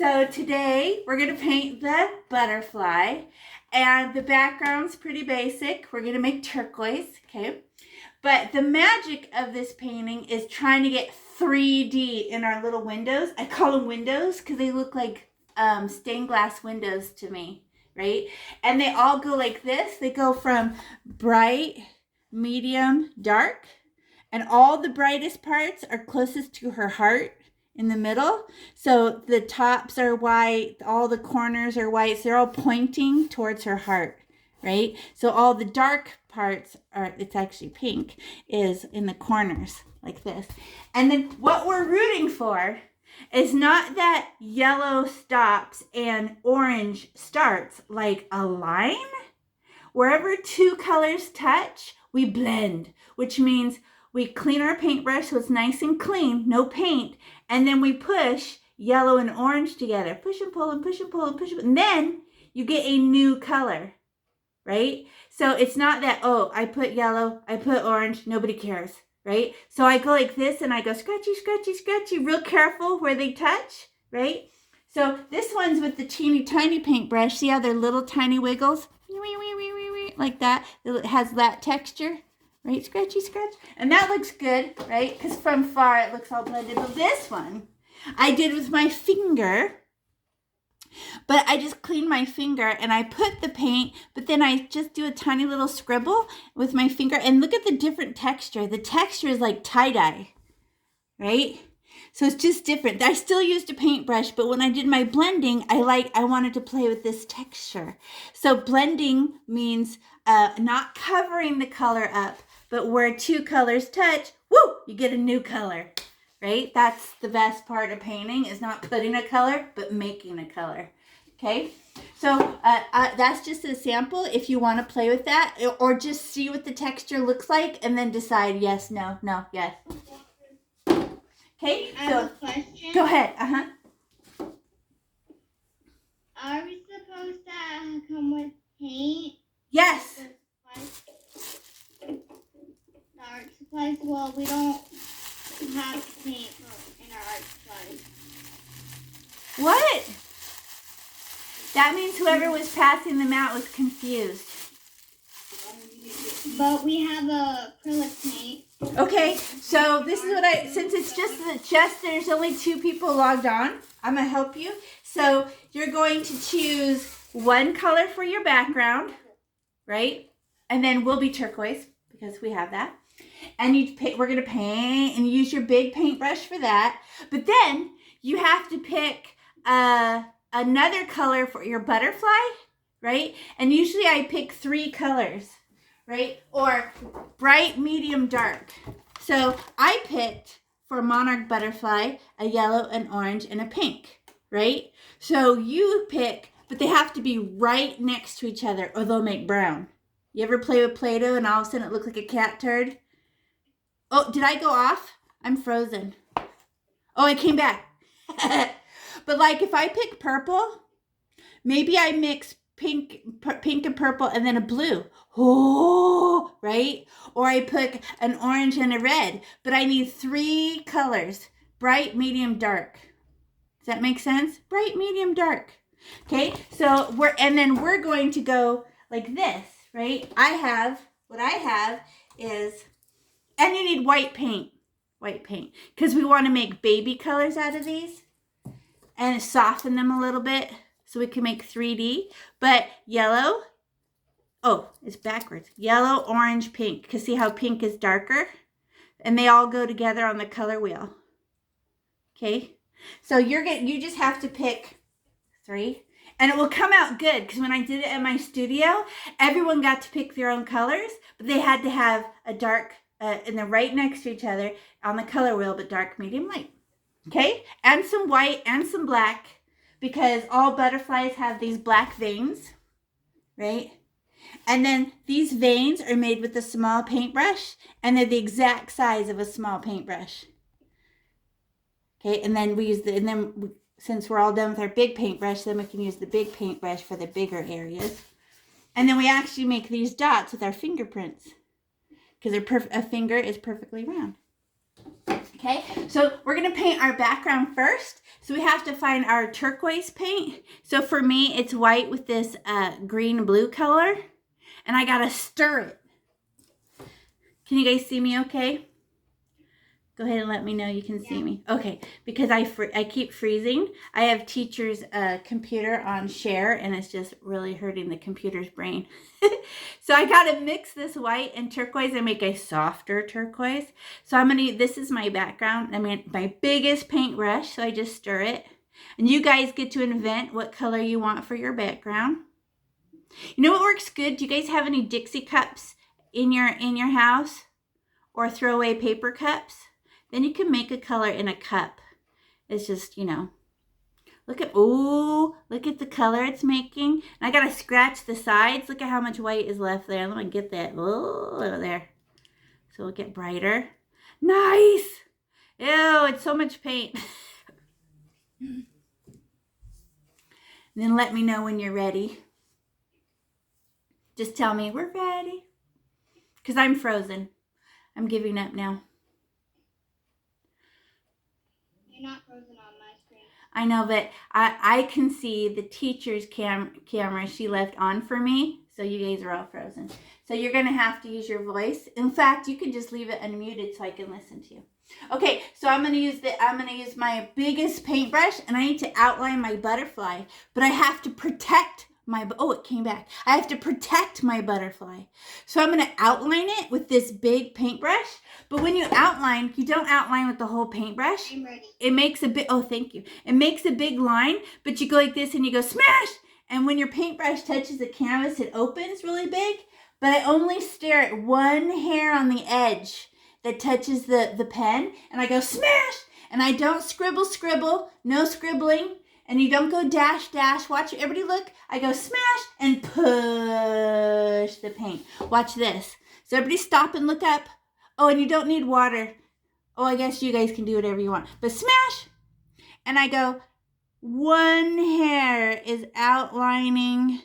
So today we're going to paint the butterfly, and the background's pretty basic. We're going to make turquoise, okay? But the magic of this painting is trying to get 3D in our little windows. I call them windows because they look like stained glass windows to me, right? And they all go like this. They go from bright, medium, dark, and all the brightest parts are closest to her heart in the middle. So the tops are white, all the corners are white. So they're all pointing towards her heart, right? So all the dark parts are, it's actually pink, is in the corners like this. And then what we're rooting for is not that yellow stops and orange starts, like a line. Wherever two colors touch, we blend, which means we clean our paintbrush so it's nice and clean, no paint, and then we push yellow and orange together. Push and pull and push and pull and push and pull. And then you get a new color, right? So it's not that, oh, I put yellow, I put orange, nobody cares, right? So I go like this and I go scratchy, scratchy, scratchy, real careful where they touch, right? So this one's with the teeny tiny paintbrush. See how they're little tiny wiggles? Like that. It has that texture. Right, scratchy, scratch. And that looks good, right? Because from far it looks all blended. But this one I did with my finger. But I just cleaned my finger and I put the paint, but then I just do a tiny little scribble with my finger. And look at the different texture. The texture is like tie-dye, right? So it's just different. I still used a paintbrush, but when I did my blending, I wanted to play with this texture. So blending means not covering the color up, but where two colors touch, woo, you get a new color, right? That's the best part of painting, is not putting a color, but making a color, okay? So that's just a sample if you want to play with that, or just see what the texture looks like and then decide yes, no, no, yes. Okay, I have a question. Go ahead. Are we supposed to come with paint? Yes. The art supplies? Well, we don't have paint in our art supplies. What? That means whoever was passing them out was confused. But we have acrylic paint. Okay, so this is what since it's just there's only 2 people logged on, I'm going to help you. So you're going to choose one color for your background, right? And then we'll be turquoise because we have that. And we're going to paint and use your big paintbrush for that. But then you have to pick another color for your butterfly, right? And usually I pick 3 colors. Right? Or bright, medium, dark. So I picked for monarch butterfly a yellow, an orange, and a pink, right? So you pick, but they have to be right next to each other or they'll make brown. You ever play with Play-Doh and all of a sudden it looks like a cat turd? Oh, did I go off? I'm frozen. Oh, I came back. But like if I pick purple, maybe I mix pink and purple and then a blue. Oh, right? Or I put an orange and a red, but I need 3 colors: bright, medium, dark. Does that make sense? Bright, medium, dark. Okay, so we're going to go like this, right? What I have is, and you need white paint, because we want to make baby colors out of these and soften them a little bit so we can make 3D. But yellow, oh, it's backwards. Yellow, orange, pink. Because see how pink is darker? And they all go together on the color wheel. Okay? So you just have to pick 3. And it will come out good. Because when I did it at my studio, everyone got to pick their own colors. But they had to have a dark, and they're right next to each other on the color wheel, but dark, medium, light. Okay? And some white and some black. Because all butterflies have these black veins. Right? And then these veins are made with a small paintbrush, and they're the exact size of a small paintbrush. Okay, and then since we're all done with our big paintbrush, then we can use the big paintbrush for the bigger areas. And then we actually make these dots with our fingerprints, because a finger is perfectly round. Okay, so we're gonna paint our background first. So we have to find our turquoise paint. So for me, it's white with this green and blue color. And I gotta stir it. Can you guys see me okay? Go ahead and let me know you can see me. Okay, because I keep freezing. I have teacher's computer on share, and it's just really hurting the computer's brain. So I gotta mix this white and turquoise and make a softer turquoise. So this is my background. I mean, my biggest paintbrush, so I just stir it. And you guys get to invent what color you want for your background. You know what works good? Do you guys have any Dixie cups in your house? Or throwaway paper cups? Then you can make a color in a cup. It's just, look at the color it's making. And I gotta scratch the sides. Look at how much white is left there. Let me get that. Oh, there. So it'll get brighter. Nice. Ew, it's so much paint. And then let me know when you're ready. Just tell me we're ready. Because I'm frozen. I'm giving up now. You're not frozen on my screen. I know, but I can see the teacher's camera she left on for me. So you guys are all frozen. So you're going to have to use your voice. In fact, you can just leave it unmuted so I can listen to you. Okay, so I'm going to use my biggest paintbrush, and I need to outline my butterfly, but I have to protect it came back. I have to protect my butterfly. So I'm going to outline it with this big paintbrush. But when you outline, you don't outline with the whole paintbrush. I'm ready. It makes a big, thank you. It makes a big line, but you go like this and you go smash. And when your paintbrush touches the canvas, it opens really big. But I only stare at one hair on the edge that touches the pen. And I go smash. And I don't scribble, no scribbling. And you don't go dash, dash. Watch, everybody look. I go smash and push the paint. Watch this. So everybody stop and look up. Oh, and you don't need water. Oh, I guess you guys can do whatever you want. But smash. And I go, one hair is outlining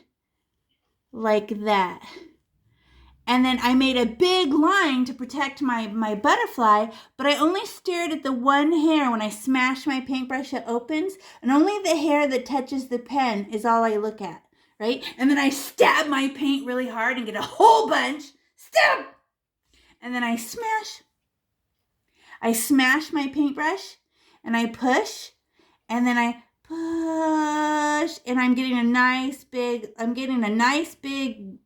like that. And then I made a big line to protect my butterfly, but I only stared at the one hair. When I smash my paintbrush, it opens, and only the hair that touches the pen is all I look at, right? And then I stab my paint really hard and get a whole bunch. Stab! And then I smash. I smash my paintbrush, and I push, and then I push, and I'm getting a nice big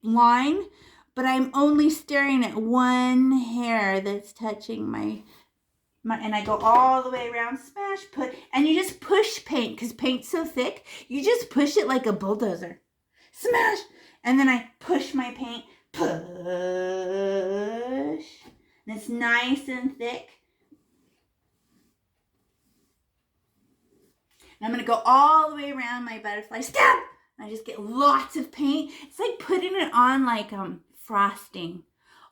line. But I'm only staring at one hair that's touching my and I go all the way around, smash, put, and you just push paint, because paint's so thick, you just push it like a bulldozer. Smash! And then I push my paint, push, and it's nice and thick. And I'm going to go all the way around my butterfly, stab! I just get lots of paint. It's like putting it on like frosting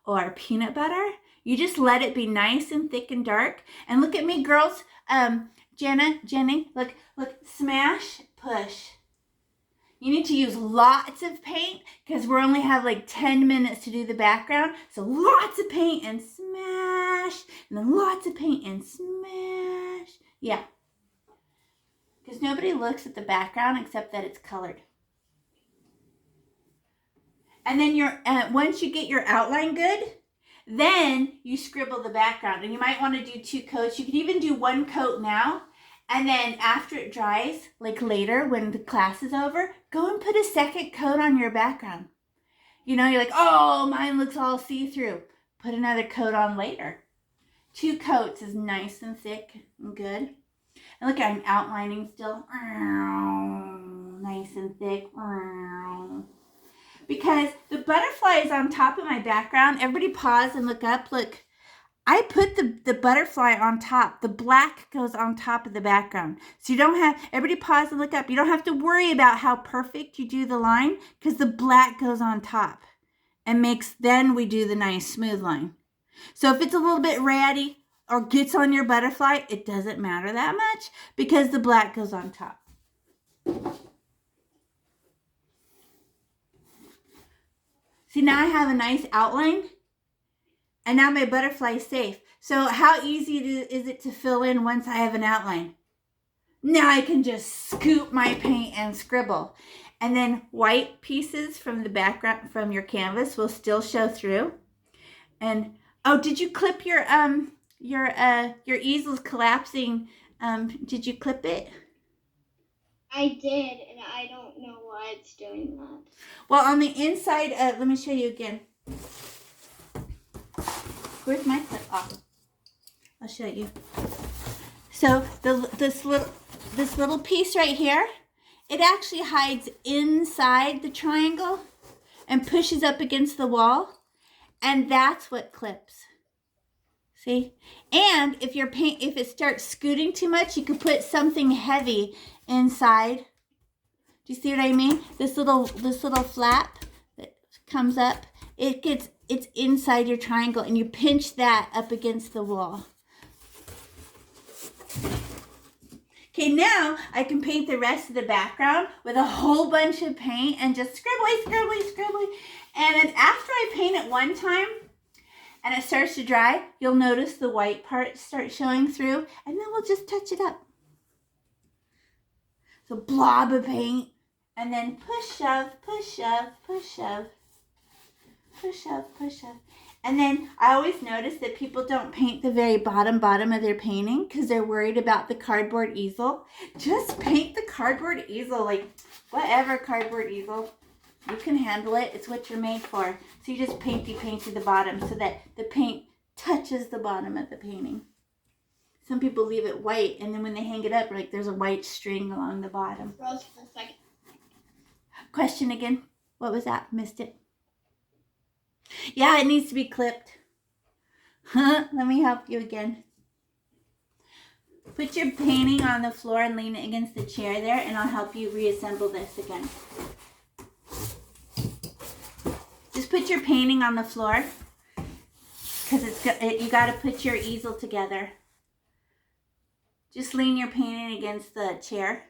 or peanut butter. You just let it be nice and thick and dark. And look at me, girls. Jenny, look, smash, push. You need to use lots of paint because we only have like 10 minutes to do the background. So lots of paint and smash, and then lots of paint and smash. Yeah. Because nobody looks at the background except that it's colored. And then once you get your outline good, then you scribble the background. And you might want to do 2 coats. You could even do 1 coat now. And then after it dries, like later when the class is over, go and put a 2nd coat on your background. You're like, oh, mine looks all see-through. Put another coat on later. 2 coats is nice and thick and good. And look, I'm outlining still. Nice and thick. Because the butterfly is on top of my background. Everybody pause and look up. Look, I put the butterfly on top. The black goes on top of the background. So you don't have, everybody pause and look up. You don't have to worry about how perfect you do the line because the black goes on top and then we do the nice smooth line. So if it's a little bit ratty or gets on your butterfly, it doesn't matter that much because the black goes on top. See, now I have a nice outline. And now my butterfly is safe. So how easy is it to fill in once I have an outline? Now I can just scoop my paint and scribble. And then white pieces from the background, from your canvas, will still show through. And, oh, did you clip your easel's collapsing? Did you clip it? I did, and I don't know why it's doing that. Well, on the inside, let me show you again. Where's my clip? Oh, I'll show you. So this little piece right here, it actually hides inside the triangle and pushes up against the wall, and that's what clips. See? And if it starts scooting too much, you could put something heavy inside. Do you see what I mean? This little flap that comes up, it's inside your triangle, and you pinch that up against the wall. Okay, now I can paint the rest of the background with a whole bunch of paint and just scribbly, scribbly, scribbly. And then after I paint it one time and it starts to dry, you'll notice the white part start showing through, and then we'll just touch it up. So blob of paint, and then push, shove, push, shove, push, shove, push, shove, push, shove. And then I always notice that people don't paint the very bottom of their painting because they're worried about the cardboard easel. Just paint the cardboard easel, like whatever cardboard easel. You can handle it. It's what you're made for. So you just painty the bottom so that the paint touches the bottom of the painting. Some people leave it white, and then when they hang it up, like there's a white string along the bottom. Rose for a second. Question again. What was that? Missed it. Yeah, it needs to be clipped. Let me help you again. Put your painting on the floor and lean it against the chair there, and I'll help you reassemble this again. Just put your painting on the floor, because you got to put your easel together. Just lean your painting against the chair.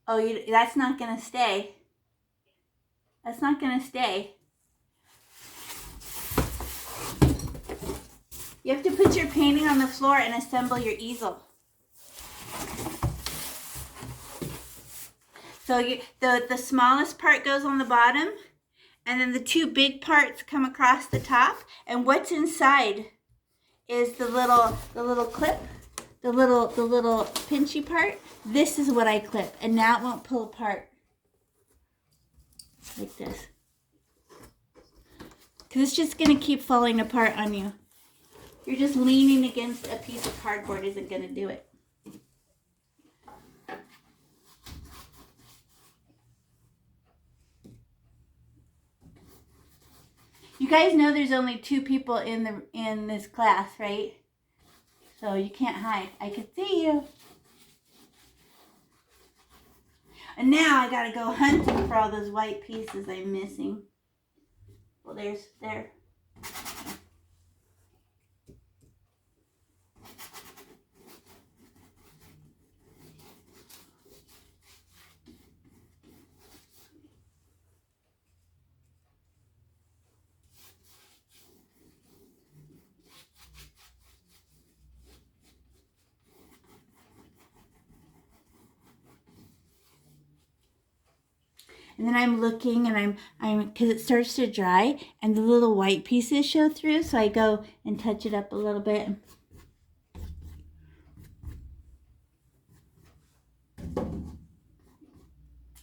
Oh, that's not going to stay. That's not going to stay. You have to put your painting on the floor and assemble your easel. So the smallest part goes on the bottom, and then the two big parts come across the top, and what's inside is the little clip, the little pinchy part. This is what I clip, and now it won't pull apart like this, because it's just going to keep falling apart on you. You're just leaning against a piece of cardboard isn't going to do it. You guys know there's only 2 people in this class, right? So you can't hide. I can see you. And now I gotta go hunting for all those white pieces I'm missing. Well, there. And then I'm looking, and I'm because it starts to dry and the little white pieces show through, so I go and touch it up a little bit.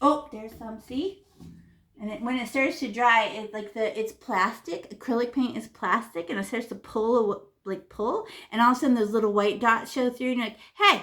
Oh, there's some, see? And when it starts to dry, it's plastic. Acrylic paint is plastic, and it starts to pull, and all of a sudden those little white dots show through, and you're like, hey!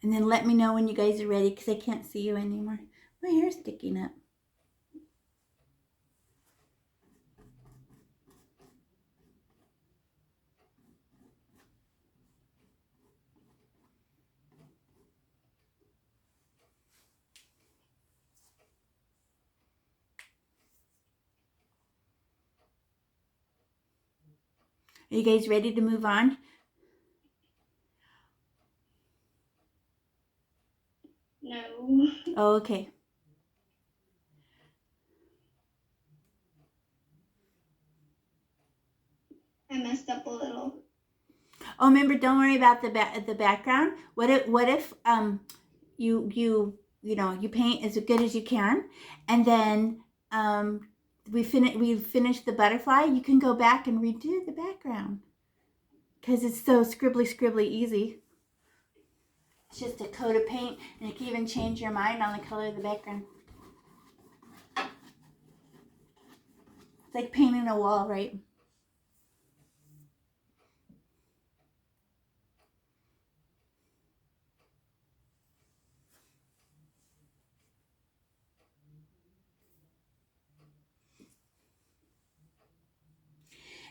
And then let me know when you guys are ready, because I can't see you anymore. My hair's sticking up. Are you guys ready to move on? No. Oh, okay. I messed up a little. Oh, remember, don't worry about the background. What if you paint as good as you can, and then we finish the butterfly. You can go back and redo the background because it's so scribbly easy. It's just a coat of paint, and you can even change your mind on the color of the background. It's like painting a wall, right?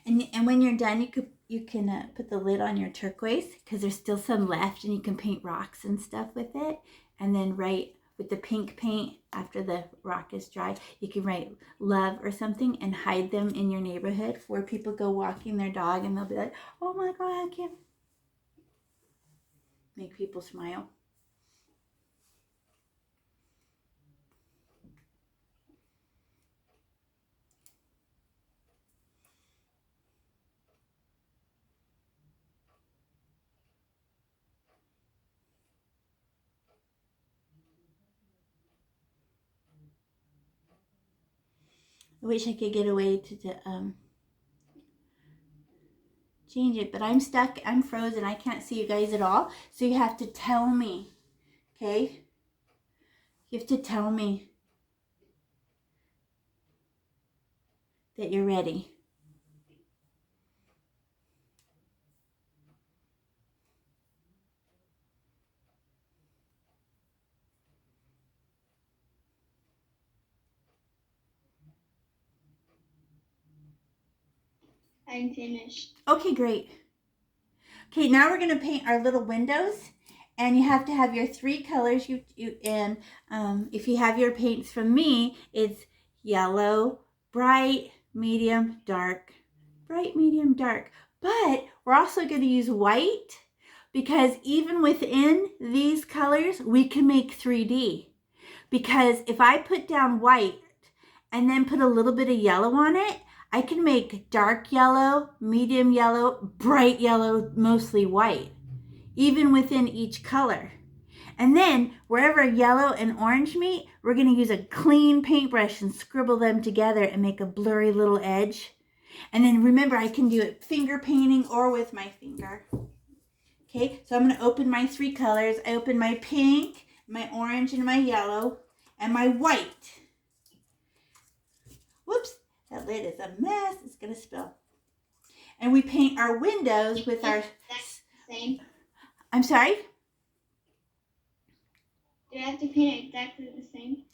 And when you're done, you can put the lid on your turquoise because there's still some left, and you can paint rocks and stuff with it. And then write with the pink paint after the rock is dry. You can write love or something and hide them in your neighborhood where people go walking their dog, and they'll be like, "Oh my God, I can't." Make people smile. I wish I could get away to change it, but I'm stuck. I'm frozen. I can't see you guys at all. So you have to tell me, okay? You have to tell me that you're ready. I'm finished. Okay, great. Okay, now we're gonna paint our little windows, and you have to have your 3 colors. If you have your paints from me, it's yellow, bright, medium, dark, bright, medium, dark. But we're also gonna use white because even within these colors, we can make 3D. Because if I put down white and then put a little bit of yellow on it, I can make dark yellow, medium yellow, bright yellow, mostly white, even within each color. And then wherever yellow and orange meet, we're gonna use a clean paintbrush and scribble them together and make a blurry little edge. And then remember, I can do it finger painting or with my finger. Okay, so I'm gonna open my 3 colors. I open my pink, my orange, and my yellow, and my white. Whoops. That lid is a mess. It's going to spill. And we paint our windows with our... Same. I'm sorry? Do I have to paint exactly the same?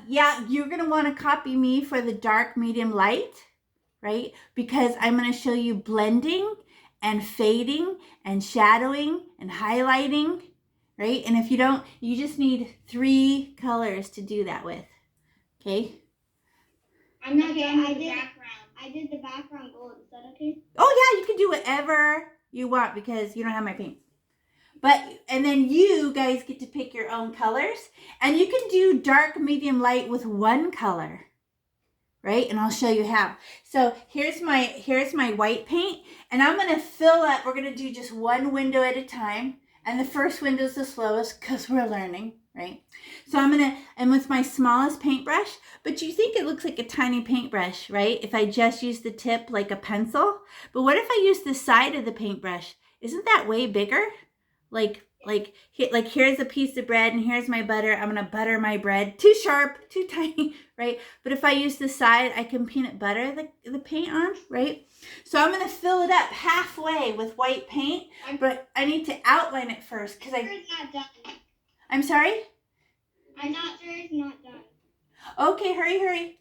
Yeah, you're going to want to copy me for the dark, medium, light, right? Because I'm going to show you blending and fading and shadowing and highlighting, right? And if you don't, you just need 3 colors to do that with, okay? I'm not getting the background. I did the background gold. Is that okay? Oh yeah, you can do whatever you want because you don't have my paint. And then you guys get to pick your own colors, and you can do dark, medium, light with 1 color, right? And I'll show you how. So here's my white paint, and I'm gonna fill up. We're gonna do just 1 window at a time, and the first window is the slowest because we're learning, right? So and with my smallest paintbrush, but you think it looks like a tiny paintbrush, right? If I just use the tip like a pencil. But what if I use the side of the paintbrush? Isn't that way bigger? Like here's a piece of bread and here's my butter. I'm gonna butter my bread. Too sharp, too tiny, right? But if I use the side, I can peanut butter the paint on, right? So I'm gonna fill it up halfway with white paint, but I need to outline it first because It's not done. I'm sorry? I'm not sure it's not done. Okay, hurry.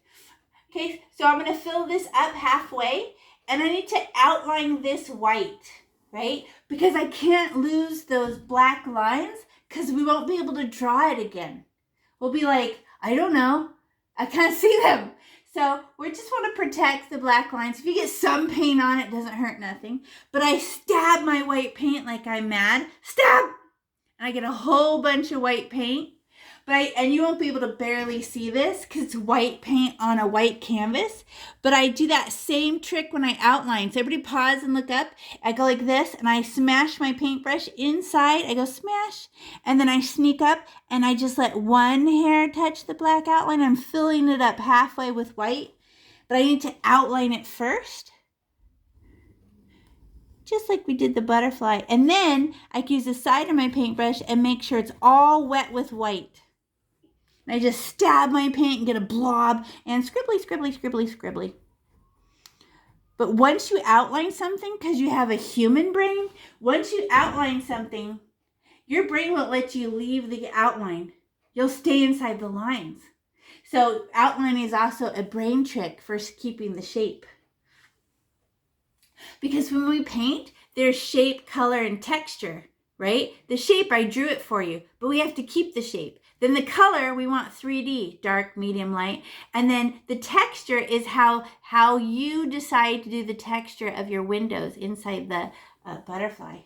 Okay, so I'm gonna fill this up halfway, and I need to outline this white, right? Because I can't lose those black lines because we won't be able to draw it again. We'll be like, I don't know, I can't see them. So we just want to protect the black lines. If you get some paint on it, doesn't hurt nothing. But I stab my white paint like I'm mad. Stab! And I get a whole bunch of white paint. And you won't be able to barely see this because it's white paint on a white canvas. But I do that same trick when I outline. So everybody pause and look up. I go like this and I smash my paintbrush inside. I go smash. And then I sneak up and I just let one hair touch the black outline. I'm filling it up halfway with white. But I need to outline it first. Just like we did the butterfly. And then I can use the side of my paintbrush and make sure it's all wet with white. And I just stab my paint and get a blob and scribbly, scribbly, scribbly, scribbly. But once you outline something, because you have a human brain, once you outline something, your brain won't let you leave the outline. You'll stay inside the lines. So outlining is also a brain trick for keeping the shape. Because when we paint, there's shape, color, and texture, right? The shape, I drew it for you, but we have to keep the shape. Then the color, we want 3D, dark, medium, light. And then the texture is how you decide to do the texture of your windows inside the butterfly.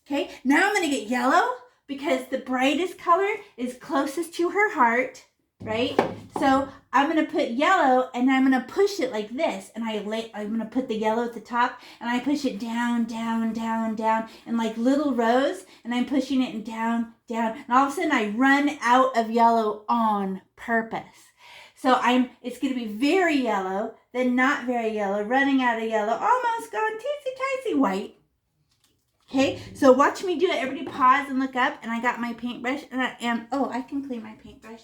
Okay, now I'm going to get yellow because the brightest color is closest to her heart, right? So I'm going to put yellow and I'm going to push it like this. And I'm going to put the yellow at the top and I push it down, down, down, down in like little rows. And I'm pushing it down, down. And all of a sudden I run out of yellow on purpose. So it's going to be very yellow, then not very yellow, running out of yellow, almost gone, teensy, tiny white. Okay, so watch me do it. Everybody pause and look up. And I got my paintbrush and I can clean my paintbrush.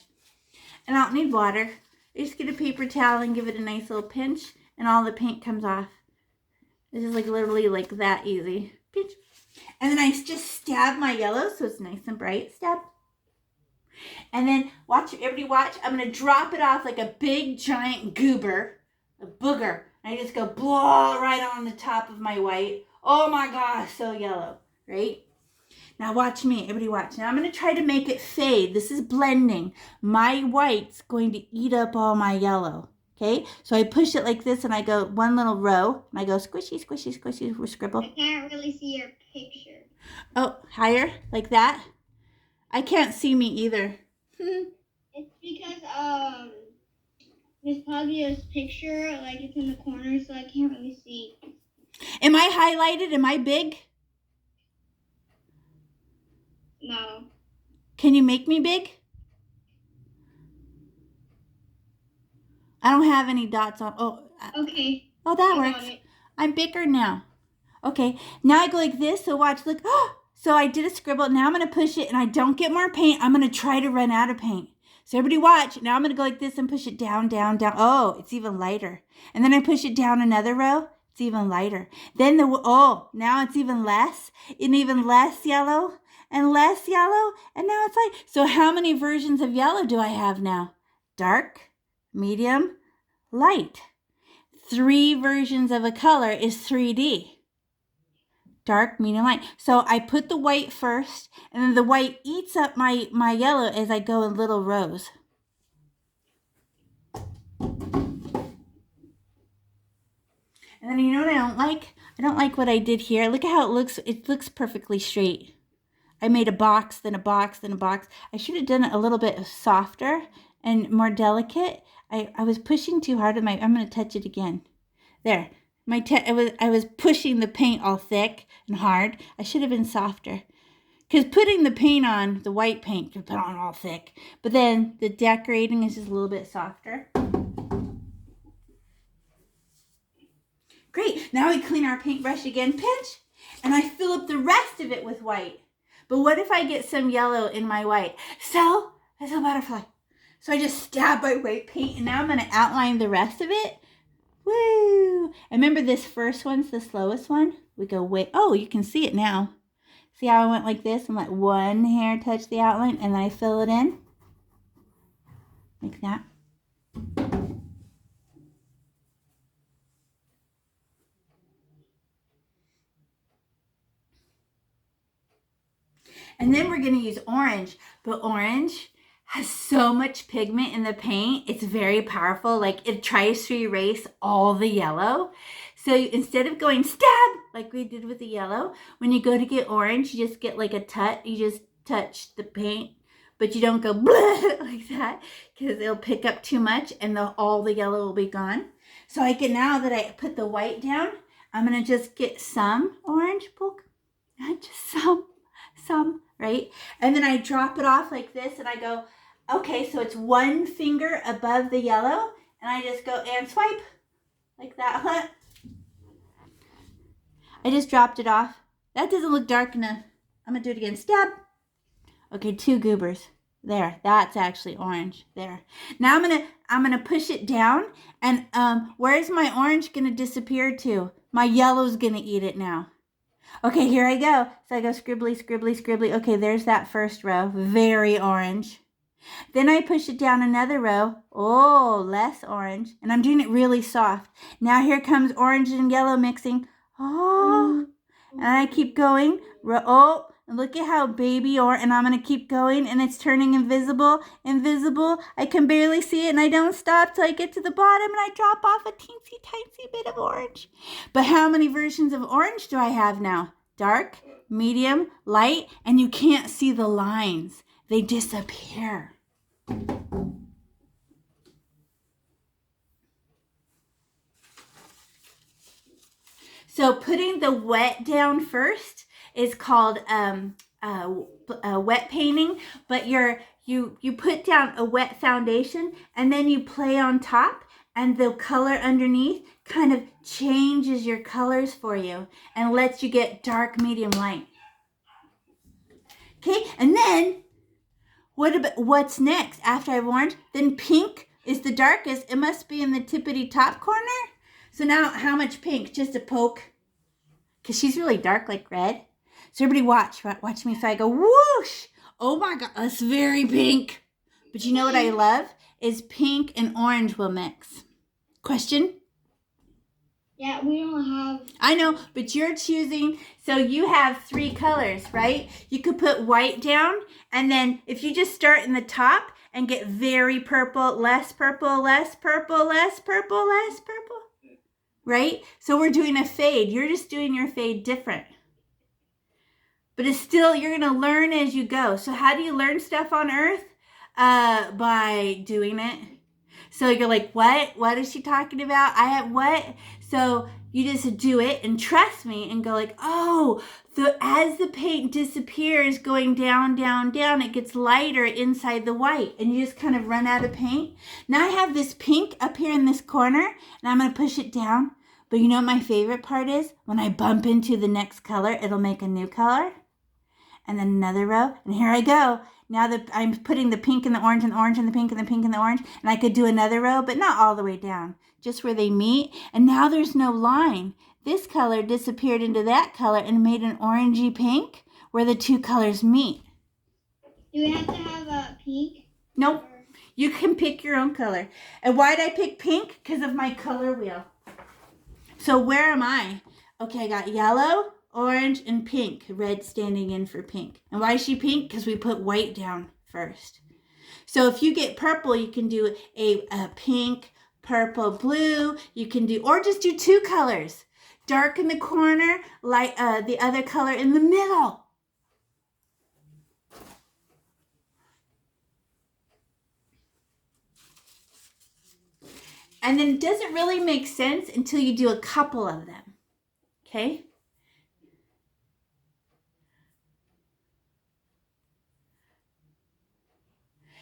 And I don't need water. I just get a paper towel and give it a nice little pinch and all the paint comes off. It's just like literally like that easy. Pinch. And then I just stab my yellow so it's nice and bright. Stab. And then everybody watch. I'm going to drop it off like a big giant goober, a booger. And I just go blow right on the top of my white. Oh my gosh, so yellow, right? Now watch me, everybody watch. Now I'm going to try to make it fade. This is blending. My white's going to eat up all my yellow, okay? So I push it like this and I go one little row. And I go squishy, squishy, squishy, scribble. I can't really see your picture. Oh, higher? Like that? I can't see me either. It's because, Miss Pavio's picture, like it's in the corner, so I can't really see. Am I highlighted? Am I big? No. Can you make me big? I don't have any dots on. Oh, okay. Oh, that works. I'm bigger now. Okay, now I go like this. So watch, look. So I did a scribble. Now I'm going to push it and I don't get more paint. I'm going to try to run out of paint. So everybody watch. Now I'm going to go like this and push it down, down, down. Oh, it's even lighter. And then I push it down another row. It's even lighter. Then now it's even less and even less yellow. And less yellow, and now it's light. So how many versions of yellow do I have now? Dark, medium, light. 3 versions of a color is 3D. Dark, medium, light. So I put the white first, and then the white eats up my yellow as I go in little rows. And then you know what I don't like? I don't like what I did here. Look at how it looks. It looks perfectly straight. I made a box, then a box, then a box. I should have done it a little bit softer and more delicate. I was pushing too hard on I'm going to touch it again. There. I was pushing the paint all thick and hard. I should have been softer. Because putting the paint on, the white paint, you put on all thick. But then the decorating is just a little bit softer. Great. Now we clean our paintbrush again. Pinch. And I fill up the rest of it with white. But what if I get some yellow in my white? So, that's a butterfly. So I just stab my white paint and now I'm going to outline the rest of it. Woo! And remember this first one's the slowest one? We go oh, you can see it now. See how I went like this and let one hair touch the outline and then I fill it in? Like that. And then we're going to use orange. But orange has so much pigment in the paint. It's very powerful. Like it tries to erase all the yellow. So instead of going stab like we did with the yellow, when you go to get orange, you just get like a touch. You just touch the paint, but you don't go blah like that because it'll pick up too much and all the yellow will be gone. So I can, now that I put the white down, I'm going to just get some orange, just some, right? And then I drop it off like this and I go, okay, so it's one finger above the yellow and I just go and swipe like that. I just dropped it off. That doesn't look dark enough. I'm going to do it again. Stab. Okay, 2 goobers. There, that's actually orange. There. Now I'm gonna push it down, and where's my orange gonna disappear to? My yellow's gonna eat it now. Okay, here I go. So I go scribbly, scribbly, scribbly. Okay, there's that first row. Very orange. Then I push it down another row. Oh, less orange. And I'm doing it really soft. Now here comes orange and yellow mixing. Oh, and I keep going. Oh, and look at how baby and I'm going to keep going and it's turning invisible. I can barely see it and I don't stop till I get to the bottom and I drop off a teensy tiny bit of orange. But how many versions of orange do I have now? Dark, medium, light, and you can't see the lines. They disappear. So putting the wet down first is called wet painting, but you put down a wet foundation and then you play on top and the color underneath kind of changes your colors for you and lets you get dark, medium, light. Okay, and then what's next after I have orange? Then pink is the darkest. It must be in the tippity top corner. So now how much pink? Just a poke. Because she's really dark like red. So everybody watch me. So I go whoosh. Oh my God, that's very pink. But you know what I love? Is pink and orange will mix. Question? Yeah, we don't have... I know, but you're choosing, so you have 3 colors, right? You could put white down, and then if you just start in the top and get very purple, less purple, less purple, less purple, less purple, right? So we're doing a fade. You're just doing your fade different. But it's still, you're going to learn as you go. So how do you learn stuff on Earth? By doing it. So you're like, what? What is she talking about? I have what? So you just do it and trust me and go like, oh, as the paint disappears going down, down, down, it gets lighter inside the white and you just kind of run out of paint. Now I have this pink up here in this corner and I'm going to push it down. But you know what my favorite part is? When I bump into the next color, it'll make a new color. And then another row, and here I go. Now that I'm putting the pink and the orange and the orange and the pink and the pink and the orange, and I could do another row, but not all the way down, just where they meet. And now there's no line. This color disappeared into that color and made an orangey pink where the 2 colors meet. Do we have to have a pink? Nope. You can pick your own color. And why did I pick pink? Because of my color wheel. So where am I? Okay, I got yellow, orange, and pink. Red standing in for pink. And why is she pink? Because we put white down first. So if you get purple, you can do a pink, purple, blue. You can do, or just do 2 colors. Dark in the corner, light the other color in the middle. And then it doesn't really make sense until you do a couple of them. Okay?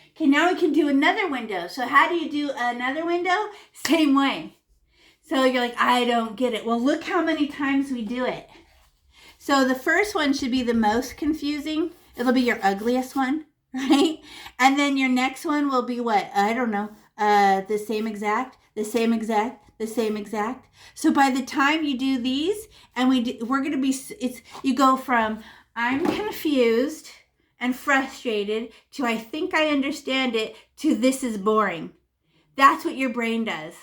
Okay, now we can do another window. So how do you do another window? Same way. So you're like, I don't get it. Well, look how many times we do it. So the first one should be the most confusing. It'll be your ugliest one, right? And then your next one will be what? I don't know. The same exact, the same exact, the same exact. So by the time you do these, and we're going to be, you go from I'm confused and frustrated to I think I understand it to this is boring. That's what your brain does.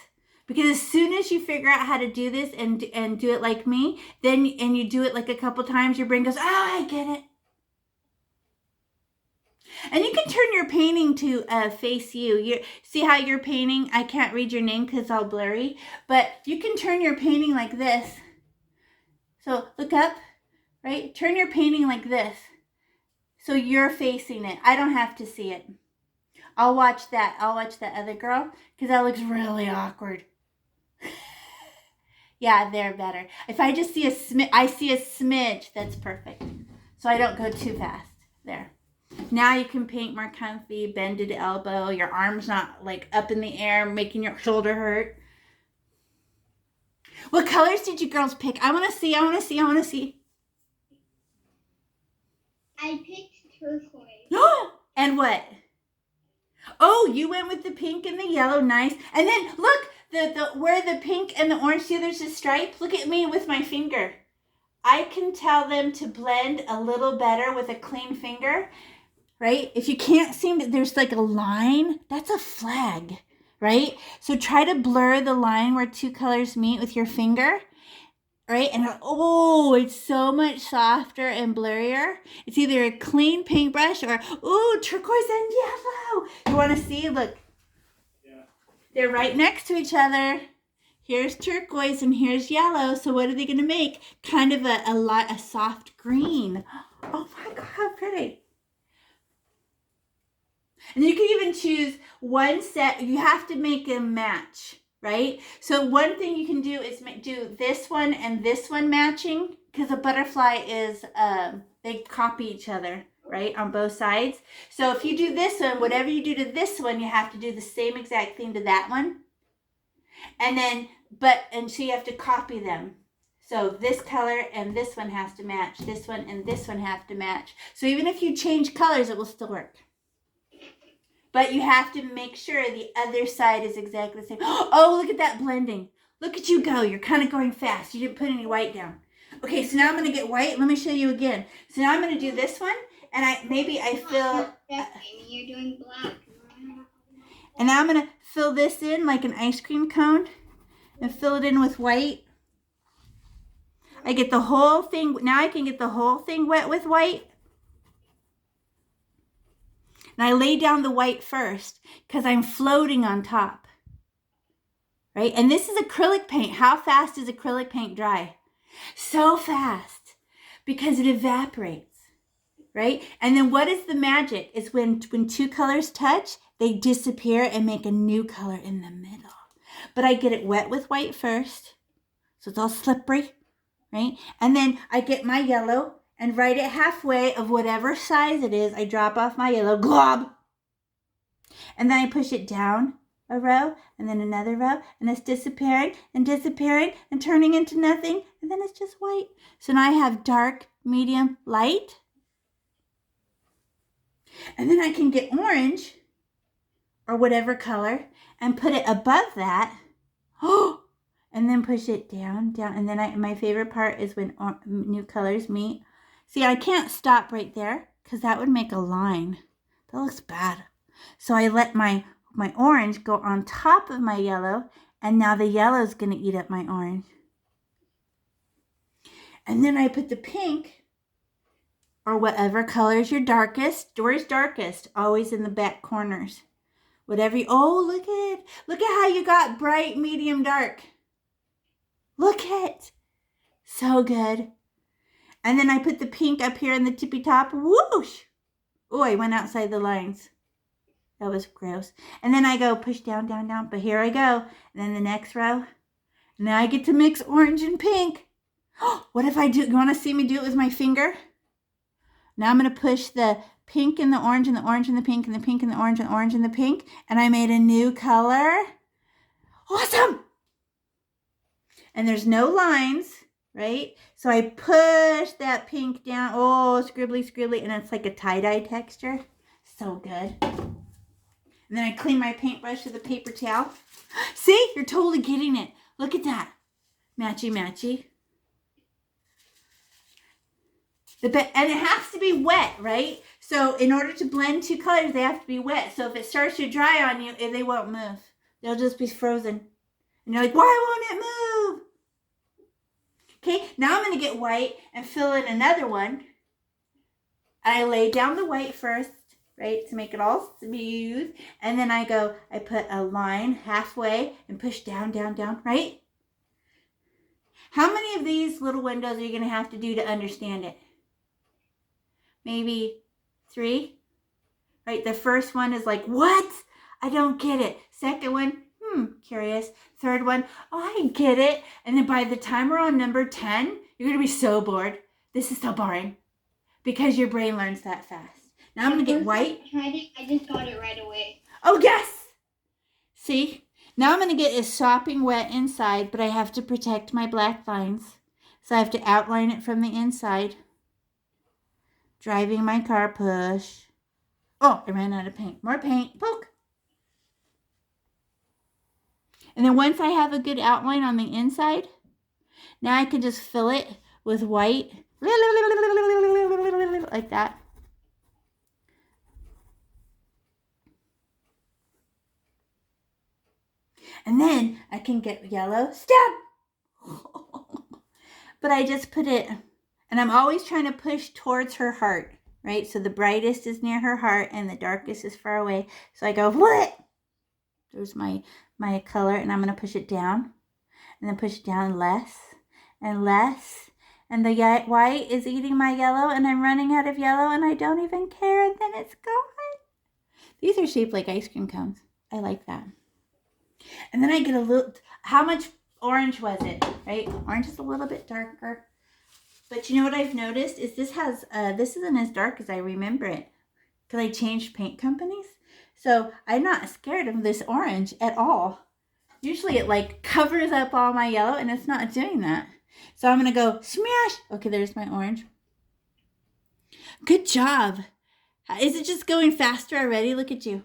Because as soon as you figure out how to do this and do it like me, then and you do it like a couple times, your brain goes, oh, I get it. And you can turn your painting to face you. See how you're painting? I can't read your name because it's all blurry. But you can turn your painting like this. So look up, right? Turn your painting like this. So you're facing it. I don't have to see it. I'll watch that. I'll watch that other girl because that looks really awkward. Yeah, they're better. If I just see a smidge, that's perfect. So I don't go too fast. There. Now you can paint more comfy, bended elbow. Your arm's not like up in the air, making your shoulder hurt. What colors did you girls pick? I want to see. I picked turquoise. And what? Oh, you went with the pink and the yellow. Nice. And then look, where the pink and the orange, see there's a stripe? Look at me with my finger. I can tell them to blend a little better with a clean finger, right? If you can't seem to, there's like a line, that's a flag, right? So try to blur the line where two colors meet with your finger, right? And oh, it's so much softer and blurrier. It's either a clean paintbrush or, ooh, turquoise and yellow. You want to see? Look. Yeah. They're right next to each other. Here's turquoise and here's yellow. So what are they going to make? Kind of a soft green. Oh my God, how pretty. And you can even choose one set. You have to make a match, right? So one thing you can do is do this one and this one matching, because a butterfly is, they copy each other, right, on both sides. So if you do this one, whatever you do to this one, you have to do the same exact thing to that one. And then, so you have to copy them. So this color and this one has to match. This one and this one have to match. So even if you change colors, it will still work. But you have to make sure the other side is exactly the same. Oh, look at that blending. Look at you go. You're kind of going fast. You didn't put any white down. Okay, so now I'm going to get white. Let me show you again. So now I'm going to do this one. And I fill... You're doing black. And now I'm going to fill this in like an ice cream cone. And fill it in with white. I get the whole thing. Now I can get the whole thing wet with white. And I lay down the white first because I'm floating on top, right? And this is acrylic paint. How fast does acrylic paint dry? So fast because it evaporates, right? And then what is the magic? Is when two colors touch, they disappear and make a new color in the middle. But I get it wet with white first, so it's all slippery, right? And then I get my yellow. And right at halfway of whatever size it is, I drop off my yellow, glob. And then I push it down a row, and then another row, and it's disappearing, and turning into nothing, and then it's just white. So now I have dark, medium, light. And then I can get orange, or whatever color, and put it above that. Oh! And then push it down, and then my favorite part is when new colors meet. See, I can't stop right there because that would make a line. That looks bad. So I let my orange go on top of my yellow, and now the yellow is going to eat up my orange. And then I put the pink, or whatever color is your darkest. Where's darkest? Always in the back corners. Whatever oh, look at how you got bright, medium, dark. Look at. So good. And then I put the pink up here in the tippy top. Whoosh! Oh, I went outside the lines. That was gross. And then I go push down, down, down. But here I go. And then the next row. Now I get to mix orange and pink. What if I do? You want to see me do it with my finger? Now I'm going to push the pink and the orange and the orange and the pink and the pink and the orange and the orange and the pink. And I made a new color. Awesome! And there's no lines. Right? So I push that pink down. Oh, scribbly, scribbly. And it's like a tie-dye texture. So good. And then I clean my paintbrush with a paper towel. See? You're totally getting it. Look at that. Matchy, matchy. And it has to be wet, right? So in order to blend two colors, they have to be wet. So if it starts to dry on you, they won't move. They'll just be frozen. And you're like, why won't it move? Okay, now I'm going to get white and fill in another one. I lay down the white first, right, to make it all smooth. And then I put a line halfway and push down, down, down, right? How many of these little windows are you going to have to do to understand it? Maybe 3, right? The first one is like, what? I don't get it. Second one, curious. Third one, oh, I get it. And then by the time we're on number 10, you're going to be so bored. This is so boring because your brain learns that fast. Now I'm going to get white. I tried it. I just got it right away. Oh, yes. See? Now I'm going to get it sopping wet inside, but I have to protect my black lines. So I have to outline it from the inside. Driving my car, push. Oh, I ran out of paint. More paint. Poke. And then once I have a good outline on the inside, now I can just fill it with white. Like that. And then I can get yellow. Stop! But I just put it, and I'm always trying to push towards her heart, right? So the brightest is near her heart and the darkest is far away. So I go, what? There's my color, and I'm going to push it down. And then push it down less and less. And the white is eating my yellow, and I'm running out of yellow, and I don't even care, and then it's gone. These are shaped like ice cream cones. I like that. And then I get a little, how much orange was it, right? Orange is a little bit darker. But you know what I've noticed is this isn't as dark as I remember it. Because I changed paint companies. So I'm not scared of this orange at all. Usually it like covers up all my yellow, and it's not doing that. So I'm going to go smash. Okay, there's my orange. Good job. Is it just going faster already? Look at you.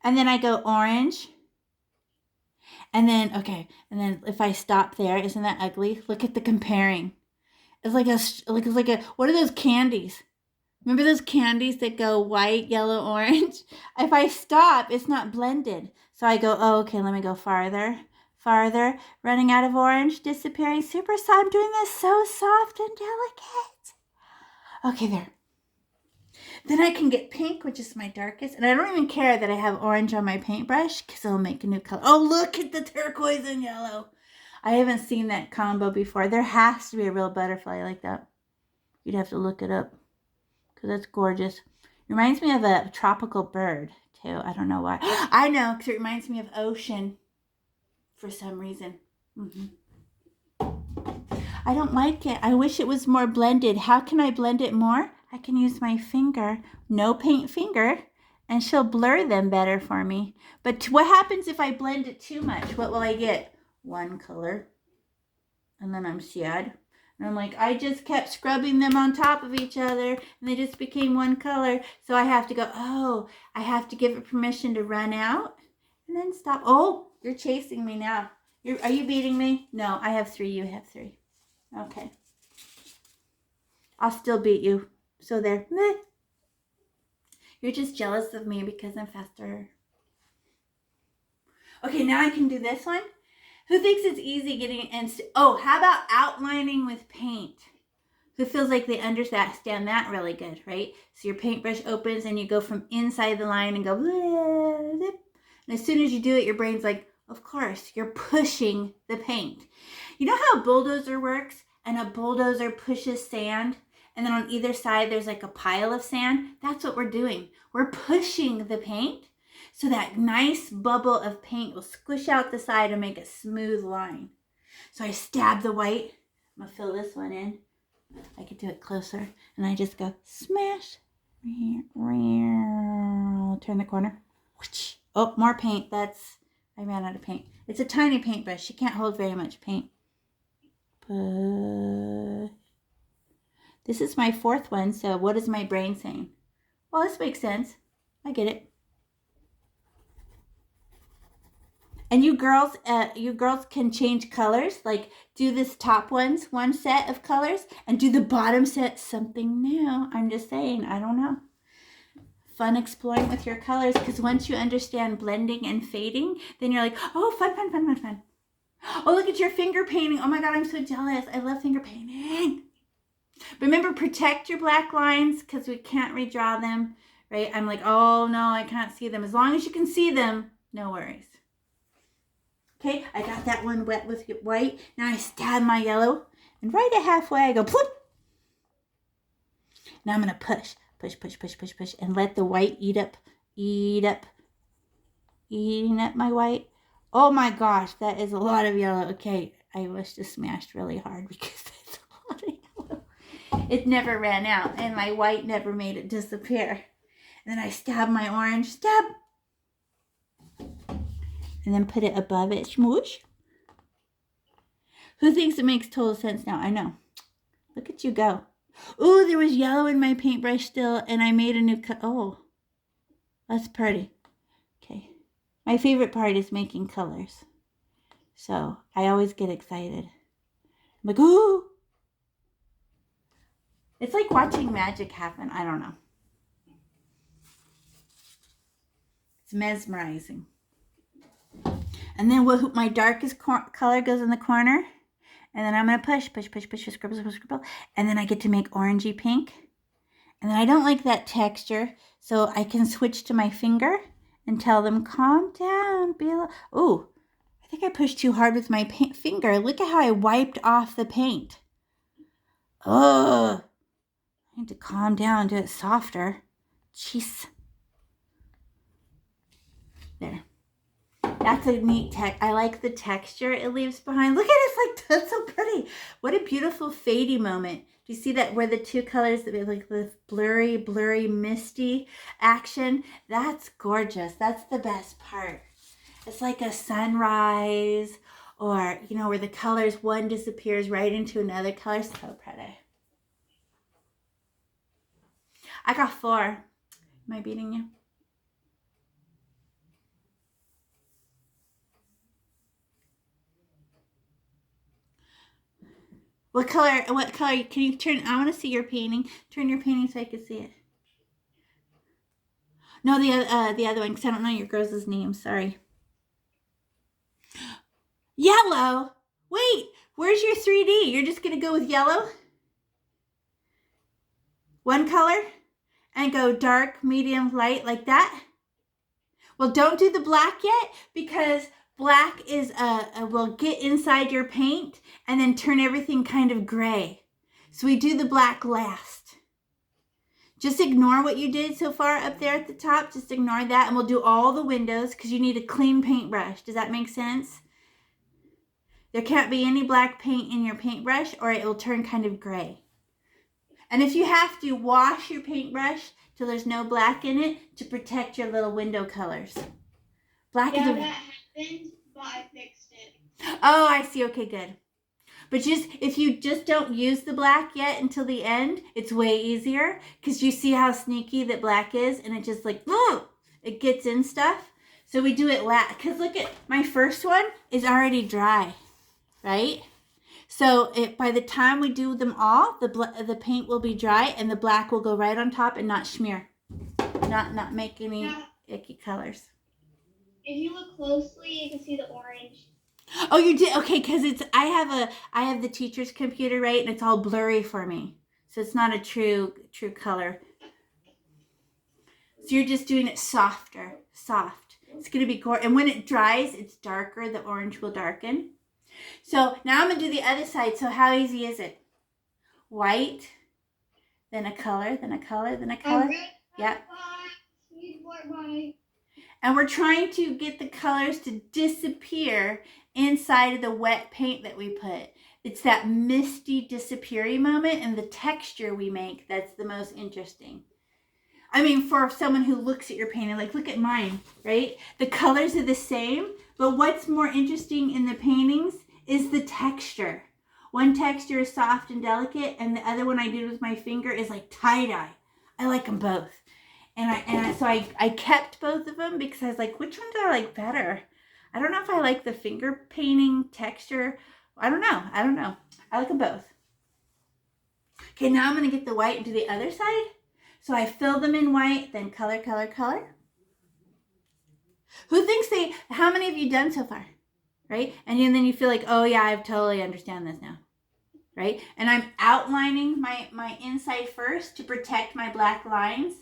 And then I go orange. And then, okay, and then if I stop there, isn't that ugly? Look at the comparing. It's like a, what are those candies? Remember those candies that go white, yellow, orange? If I stop, it's not blended. So I go, oh, okay, let me go farther, farther. Running out of orange, disappearing. Super soft. I'm doing this so soft and delicate. Okay, there. Then I can get pink, which is my darkest. And I don't even care that I have orange on my paintbrush because it'll make a new color. Oh, look at the turquoise and yellow. I haven't seen that combo before. There has to be a real butterfly like that. You'd have to look it up because that's gorgeous. It reminds me of a tropical bird, too. I don't know why. I know, because it reminds me of ocean for some reason. I don't like it. I wish it was more blended. How can I blend it more? I can use my finger, no paint finger, and she'll blur them better for me. But what happens if I blend it too much? What will I get? One color. And then I'm sad. And I'm like, I just kept scrubbing them on top of each other, and they just became one color. So I have to go, oh, I have to give it permission to run out and then stop. Oh, you're chasing me now. Are you beating me? No, I have 3. You have 3. Okay. I'll still beat you. So there. Meh. You're just jealous of me because I'm faster. Okay, now I can do this one. Who thinks it's easy getting oh, how about outlining with paint? Who feels like they understand that really good, right? So your paintbrush opens and you go from inside the line and go, and as soon as you do it, your brain's like, of course, you're pushing the paint. You know how a bulldozer works? And a bulldozer pushes sand, and then on either side, there's like a pile of sand. That's what we're doing. We're pushing the paint so that nice bubble of paint will squish out the side and make a smooth line. So I stab the white. I'm going to fill this one in. I could do it closer. And I just go smash. Turn the corner. Oh, more paint. I ran out of paint. It's a tiny paintbrush. You can't hold very much paint. This is my 4th one, so what is my brain saying? Well, this makes sense. I get it. And you girls can change colors. Like, do this top one set of colors, and do the bottom set something new. I'm just saying, I don't know. Fun exploring with your colors, because once you understand blending and fading, then you're like, oh, fun, fun, fun, fun, fun. Oh, look at your finger painting. Oh my God, I'm so jealous. I love finger painting. Remember, protect your black lines because we can't redraw them. right? I'm like, oh no, I can't see them. As long as you can see them, no worries. Okay, I got that one wet with white. Now I stab my yellow, and right at halfway I go, plop. Now I'm going to push, and let the white eating up my white. Oh my gosh, that is a lot of yellow. Okay, I must have smashed really hard because that's a lot of yellow. It never ran out, and my white never made it disappear. And then I stab my orange, stab, and then put it above it, smoosh. Who thinks it makes total sense now? I know. Look at you go. Ooh, there was yellow in my paintbrush still, and I made a new cut. Oh, that's pretty. Okay. My favorite part is making colors. So I always get excited. I'm like, ooh. It's like watching magic happen. I don't know. It's mesmerizing. And then my darkest color goes in the corner. And then I'm going to push, scribble. And then I get to make orangey pink. And then I don't like that texture. So I can switch to my finger and tell them, calm down, Bella. Ooh, I think I pushed too hard with my finger. Look at how I wiped off the paint. Oh, I need to calm down, do it softer. Jeez. There. That's a neat I like the texture it leaves behind. Look at it, it's like, that's so pretty. What a beautiful fadey moment. Do you see that where the two colors, like the blurry, misty action? That's gorgeous. That's the best part. It's like a sunrise, or, you know, where the colors, one disappears right into another color. So pretty. I got 4. Am I beating you? What color, can you turn, I want to see your painting. Turn your painting so I can see it. No, the other one, because I don't know your girls' name, sorry. Yellow? Wait, where's your 3D? You're just going to go with yellow? One color? And go dark, medium, light, like that? Well, don't do the black yet, because black is will get inside your paint and then turn everything kind of gray. So we do the black last. Just ignore what you did so far up there at the top. Just ignore that, and we'll do all the windows because you need a clean paintbrush. Does that make sense? There can't be any black paint in your paintbrush or it will turn kind of gray. And if you have to, wash your paintbrush till there's no black in it to protect your little window colors. Black is that happened, but I fixed it. Oh, I see. Okay, good. But if you just don't use the black yet until the end, it's way easier because you see how sneaky that black is, and it just like, it gets in stuff. So we do it last, because look at my first one is already dry, right? So by the time we do them all, the paint will be dry and the black will go right on top and not smear, not make any icky colors. If you look closely, you can see the orange. Oh, you did? Okay, because I have the teacher's computer, right? And it's all blurry for me. So it's not a true color. So you're just doing it soft. It's going to be gorgeous. And when it dries, it's darker. The orange will darken. So now I'm going to do the other side. So how easy is it? White, then a color, then a color, then a color. Yeah. And we're trying to get the colors to disappear inside of the wet paint that we put. It's that misty disappearing moment, and the texture we make that's the most interesting. I mean, for someone who looks at your painting, like look at mine, right? The colors are the same, but what's more interesting in the paintings is the texture. One texture is soft and delicate, and the other one I did with my finger is like tie-dye. I like them both. So I kept both of them because I was like, which one do I like better? I don't know if I like the finger painting texture. I don't know. I like them both. Okay, now I'm going to get the white and do the other side. So I fill them in white, then color. Who thinks how many have you done so far? Right? And then you feel like, oh yeah, I totally understand this now. Right? And I'm outlining my inside first to protect my black lines.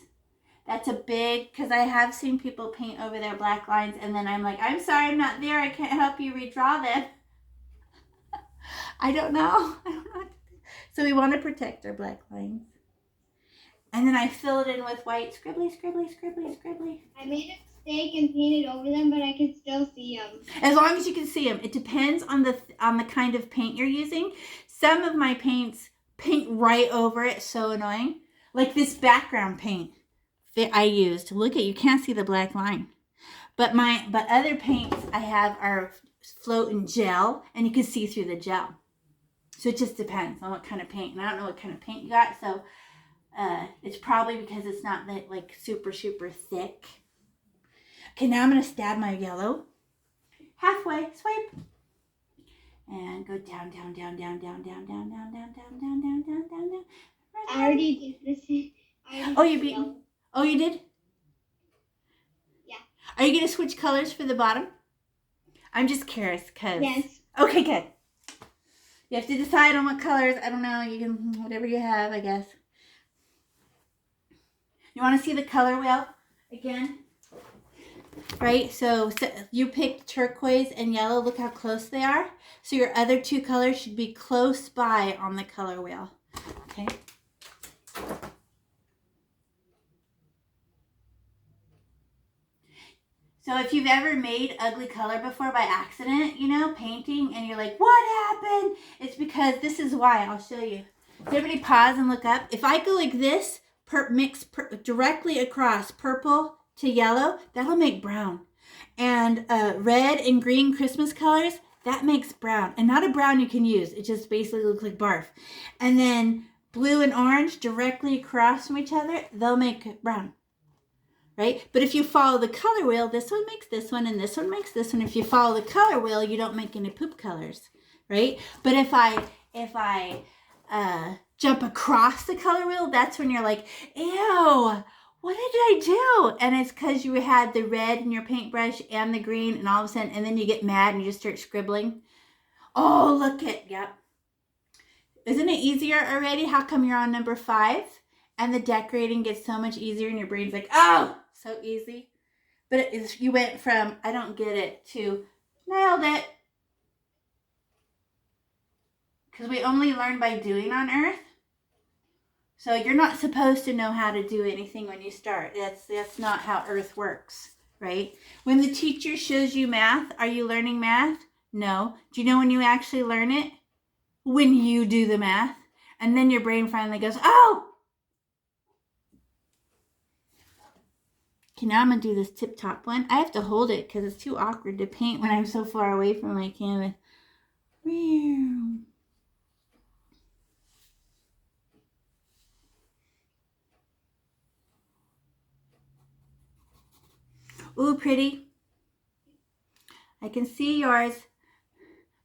That's a big, because I have seen people paint over their black lines, and then I'm like, I'm sorry, I'm not there. I can't help you redraw them. I don't know. I don't know what to do. So we want to protect our black lines. And then I fill it in with white. Scribbly, scribbly, scribbly, scribbly. I made a mistake and painted over them, but I can still see them. As long as you can see them. It depends on the kind of paint you're using. Some of my paints paint right over it. So annoying. Like this background paint that I used. Look at, you can't see the black line. But other paints I have are float in gel, and you can see through the gel. So it just depends on what kind of paint. And I don't know what kind of paint you got, so it's probably because it's not that like super, super thick. Okay, now I'm going to stab my yellow. Halfway, swipe. And go down, down, down, down, down, down, down, down, down, down, down, down, down, down, down. I already did this. Oh, you beat me? Oh, you did? Yeah. Are you going to switch colors for the bottom? I'm just curious because... Yes. Okay, good. You have to decide on what colors. I don't know. You can, whatever you have, I guess. You want to see the color wheel again? Right? So you picked turquoise and yellow. Look how close they are. So your other two colors should be close by on the color wheel. Okay. So if you've ever made ugly color before by accident, you know, painting, and you're like, what happened? It's because this is why. I'll show you. So everybody pause and look up. If I go like this, mix directly across purple to yellow, that'll make brown. And red and green Christmas colors, that makes brown. And not a brown you can use. It just basically looks like barf. And then blue and orange directly across from each other, they'll make brown. Right? But if you follow the color wheel, this one makes this one and this one makes this one. If you follow the color wheel, you don't make any poop colors, right? But if I jump across the color wheel, that's when you're like, ew, what did I do? And it's because you had the red in your paintbrush and the green, and all of a sudden, and then you get mad and you just start scribbling. Oh, look at, yep. Isn't it easier already? How come you're on number 5? And the decorating gets so much easier and your brain's like, oh, so easy. But you went from, I don't get it, to nailed it. Because we only learn by doing on Earth. So you're not supposed to know how to do anything when you start. That's not how Earth works, right? When the teacher shows you math, are you learning math? No. Do you know when you actually learn it? When you do the math. And then your brain finally goes, oh! Okay, now I'm going to do this tip-top one. I have to hold it because it's too awkward to paint when I'm so far away from my canvas. Ooh, pretty. I can see yours,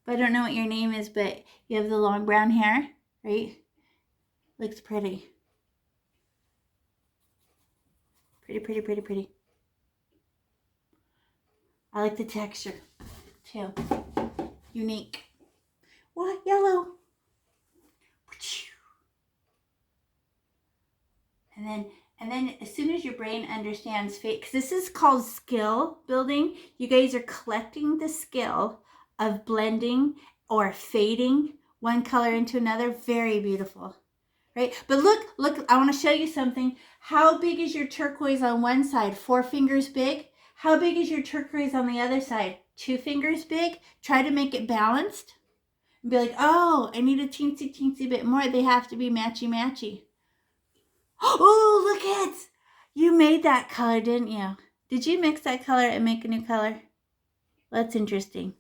but I don't know what your name is, but you have the long brown hair, right? Looks pretty. Pretty, pretty, pretty, pretty. I like the texture, too. Unique. What? Yellow. And then as soon as your brain understands fate, because this is called skill building, you guys are collecting the skill of blending or fading one color into another. Very beautiful. Right? But look, I want to show you something. How big is your turquoise on one side? 4 fingers big? How big is your turquoise on the other side? 2 fingers big? Try to make it balanced. And be like, oh, I need a teensy bit more. They have to be matchy. Oh, look it! You made that color, didn't you? Did you mix that color and make a new color? That's interesting.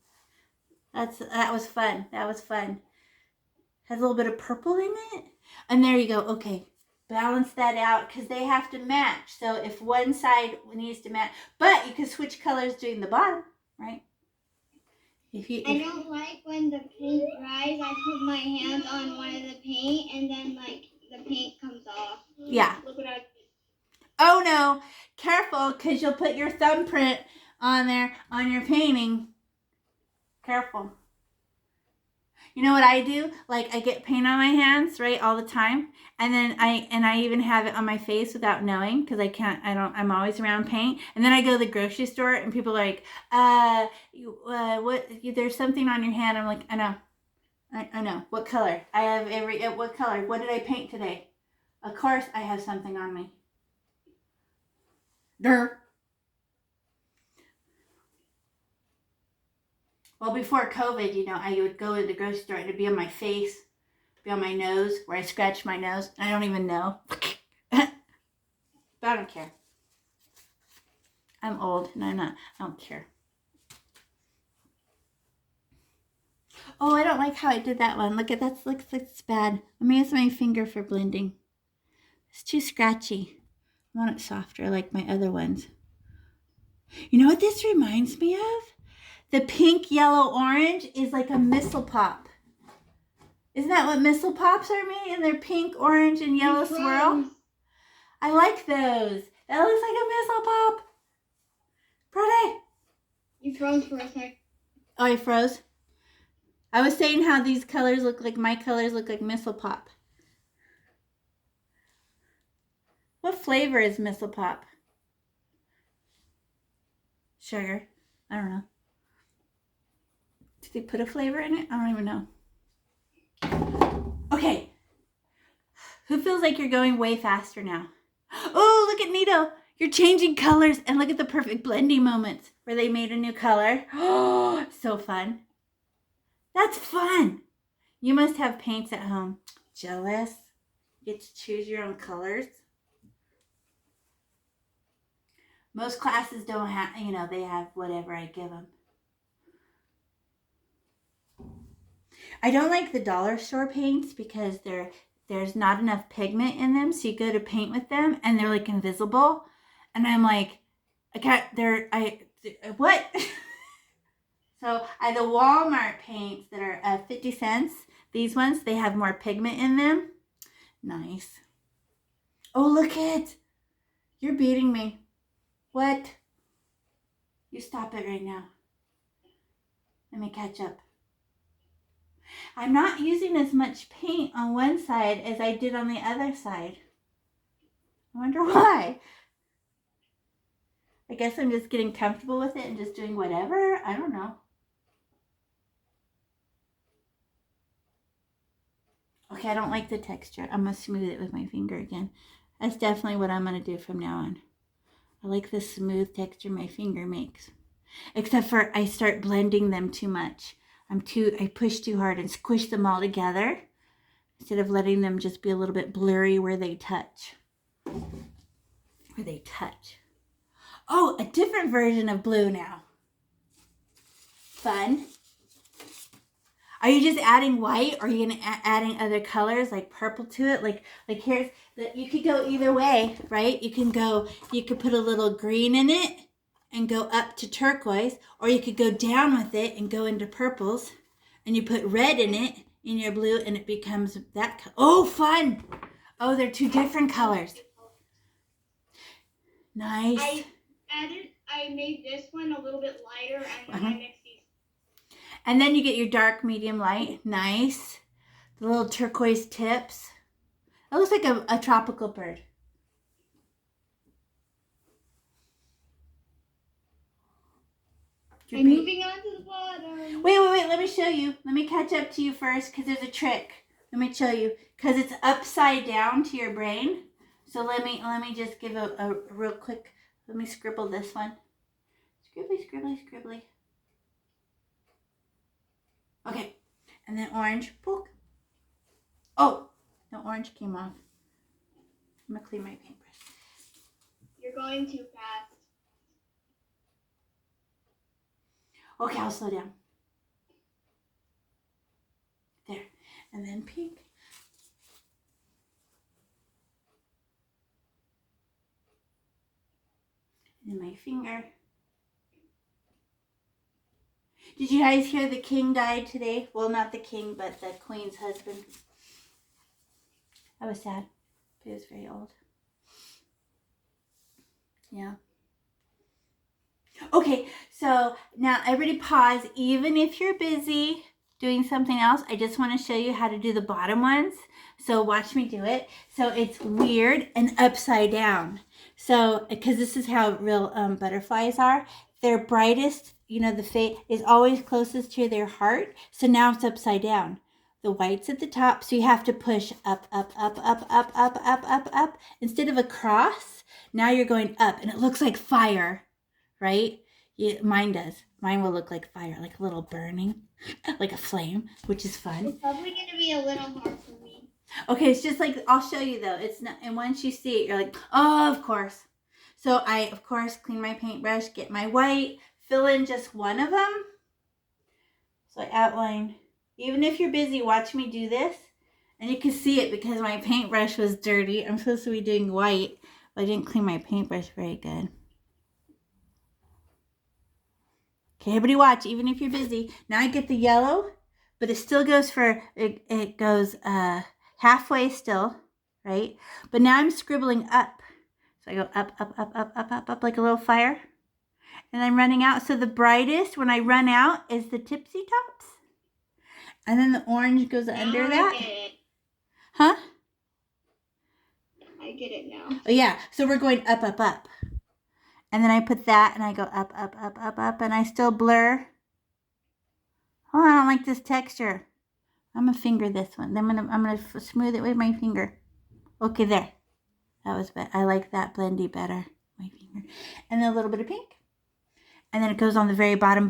That was fun. That was fun. Has a little bit of purple in it. And there you go. Okay. Balance that out because they have to match. So if one side needs to match, but you can switch colors doing the bottom, right? I don't like when the paint dries. I put my hand on one of the paint and then like the paint comes off. Yeah. Look what I did. Oh no. Careful because you'll put your thumbprint on there on your painting. Careful. You know what I do? Like I get paint on my hands, right, all the time. And then I even have it on my face without knowing because I'm always around paint. And then I go to the grocery store and people are like, what, there's something on your hand. I'm like, I know. I know. What color? I have what color? What did I paint today? Of course I have something on me. Durr. Well, before COVID, I would go to the grocery store and it'd be on my face, be on my nose, where I scratch my nose. I don't even know. But I don't care. I'm old and I don't care. Oh, I don't like how I did that one. Look at that. Looks bad. Let me use my finger for blending. It's too scratchy. I want it softer like my other ones. You know what this reminds me of? The pink, yellow, orange is like a missile pop. Isn't that what missile pops are made? And they're pink, orange, and yellow swirl? I like those. That looks like a missile pop. Pretty. You froze for a sec. Oh, I froze? I was saying how these colors look like, my colors look like missile pop. What flavor is missile pop? Sugar. I don't know. Did they put a flavor in it? I don't even know. Okay. Who feels like you're going way faster now? Oh, look at Nito. You're changing colors and look at the perfect blending moments where they made a new color. Oh, so fun. That's fun. You must have paints at home. Jealous? You get to choose your own colors. Most classes don't have, they have whatever I give them. I don't like the dollar store paints because there's not enough pigment in them. So you go to paint with them and they're like invisible. And I'm like, what? So the Walmart paints that are 50 cents, these ones, they have more pigment in them. Nice. Oh, look it. You're beating me. What? You stop it right now. Let me catch up. I'm not using as much paint on one side as I did on the other side. I wonder why. I guess I'm just getting comfortable with it and just doing whatever. I don't know. Okay, I don't like the texture. I'm going to smooth it with my finger again. That's definitely what I'm going to do from now on. I like the smooth texture my finger makes. Except for I start blending them too much. I push too hard and squish them all together instead of letting them just be a little bit blurry where they touch. Oh, a different version of blue now. Fun. Are you just adding white or are you going to adding other colors like purple to it? Like here's you could go either way, right? You could put a little green in it and go up to turquoise, or you could go down with it and go into purples and you put red in it in your blue and it becomes that color. Oh, fun. Oh, they're two different colors. Nice. I made this one a little bit lighter and then I mixed these. And then you get your dark, medium, light. Nice. The little turquoise tips. It looks like a tropical bird. I'm moving on to the bottom. Wait. Let me show you. Let me catch up to you first because there's a trick. Let me show you. Because it's upside down to your brain. So let me just give a real quick. Let me scribble this one. Scribbly. Okay. And then orange. Poke. Oh, the orange came off. I'm going to clean my paintbrush. You're going too fast. Okay, I'll slow down. There. And then pink. And my finger. Did you guys hear the king died today? Well, not the king, but the queen's husband. I was sad. He was very old. Yeah. Okay, so now everybody pause. Even if you're busy, doing something else, I just want to show you how to do the bottom ones. So watch me do it. So it's weird and upside down. So, because this is how real butterflies are. Their brightest, you know, the face is always closest to their heart. So now it's upside down. The white's at the top, so you have to push up, up, up, up, up, up, up, up, up. Instead of a cross, now you're going up, and it looks like fire, right? Yeah, mine does. Mine will look like fire, like a little burning, like a flame, which is fun. It's probably going to be a little hard for me. Okay, it's just like, I'll show you though. It's not, and once you see it, you're like, oh, of course. So I, of course, clean my paintbrush, get my white, fill in just one of them. So I outline. Even if you're busy, watch me do this. And you can see it because my paintbrush was dirty. I'm supposed to be doing white, but I didn't clean my paintbrush very good. Okay, everybody watch, even if you're busy. Now I get the yellow, but it still goes for, it goes halfway still, right? But now I'm scribbling up. So I go up, up, up, up, up, up, up like a little fire. And I'm running out. So the brightest when I run out is the tipsy tops. And then the orange goes under that. I get it. Huh? I get it now. Oh, yeah. So we're going up, up, up. And then I put that and I go up, up, up, up, up. And I still blur. Oh, I don't like this texture. I'm going to finger this one. Then I'm gonna smooth it with my finger. Okay, there. That was better. I like that blendy better. My finger. And then a little bit of pink. And then it goes on the very bottom.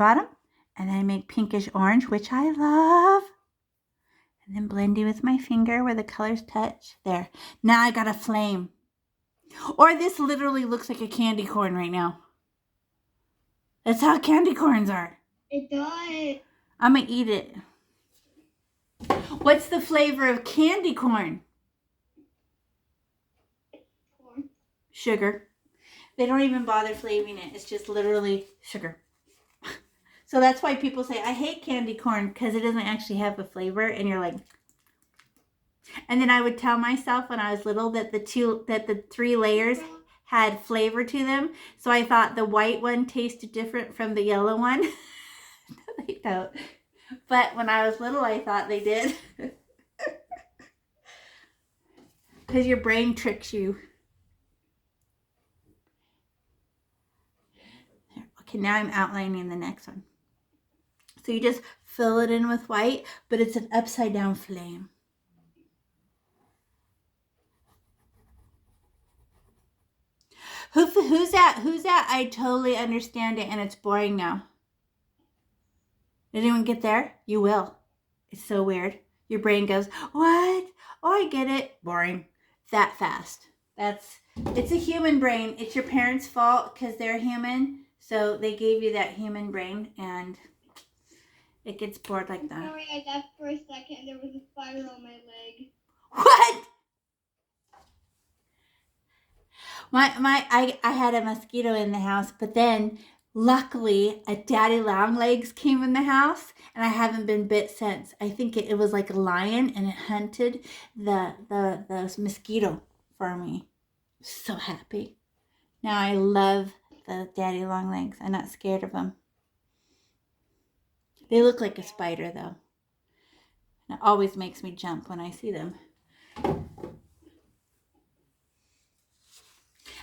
And then I make pinkish orange, which I love. And then blendy with my finger where the colors touch. There. Now I got a flame. Or this literally looks like a candy corn right now. That's how candy corns are. It does. I'm going to eat it. What's the flavor of candy corn? Corn. Sugar. They don't even bother flavoring it. It's just literally sugar. So that's why people say, I hate candy corn, because it doesn't actually have a flavor. And you're like, and then I would tell myself when I was little that the 3 layers had flavor to them. So I thought the white one tasted different from the yellow one. They don't. But when I was little, I thought they did. Because your brain tricks you. Okay, now I'm outlining the next one. So you just fill it in with white, but it's an upside down flame. Who's that? I totally understand it and it's boring now. Did anyone get there? You will. It's so weird. Your brain goes, what? Oh, I get it. Boring. That fast. It's a human brain. It's your parents' fault because they're human. So they gave you that human brain and it gets bored like that. Sorry, I thought for a second there was a spider on my leg. What? I had a mosquito in the house, but then luckily a daddy long legs came in the house and I haven't been bit since. I think it was like a lion and it hunted the mosquito for me. So happy. Now I love the daddy long legs. I'm not scared of them. They look like a spider though. It always makes me jump when I see them.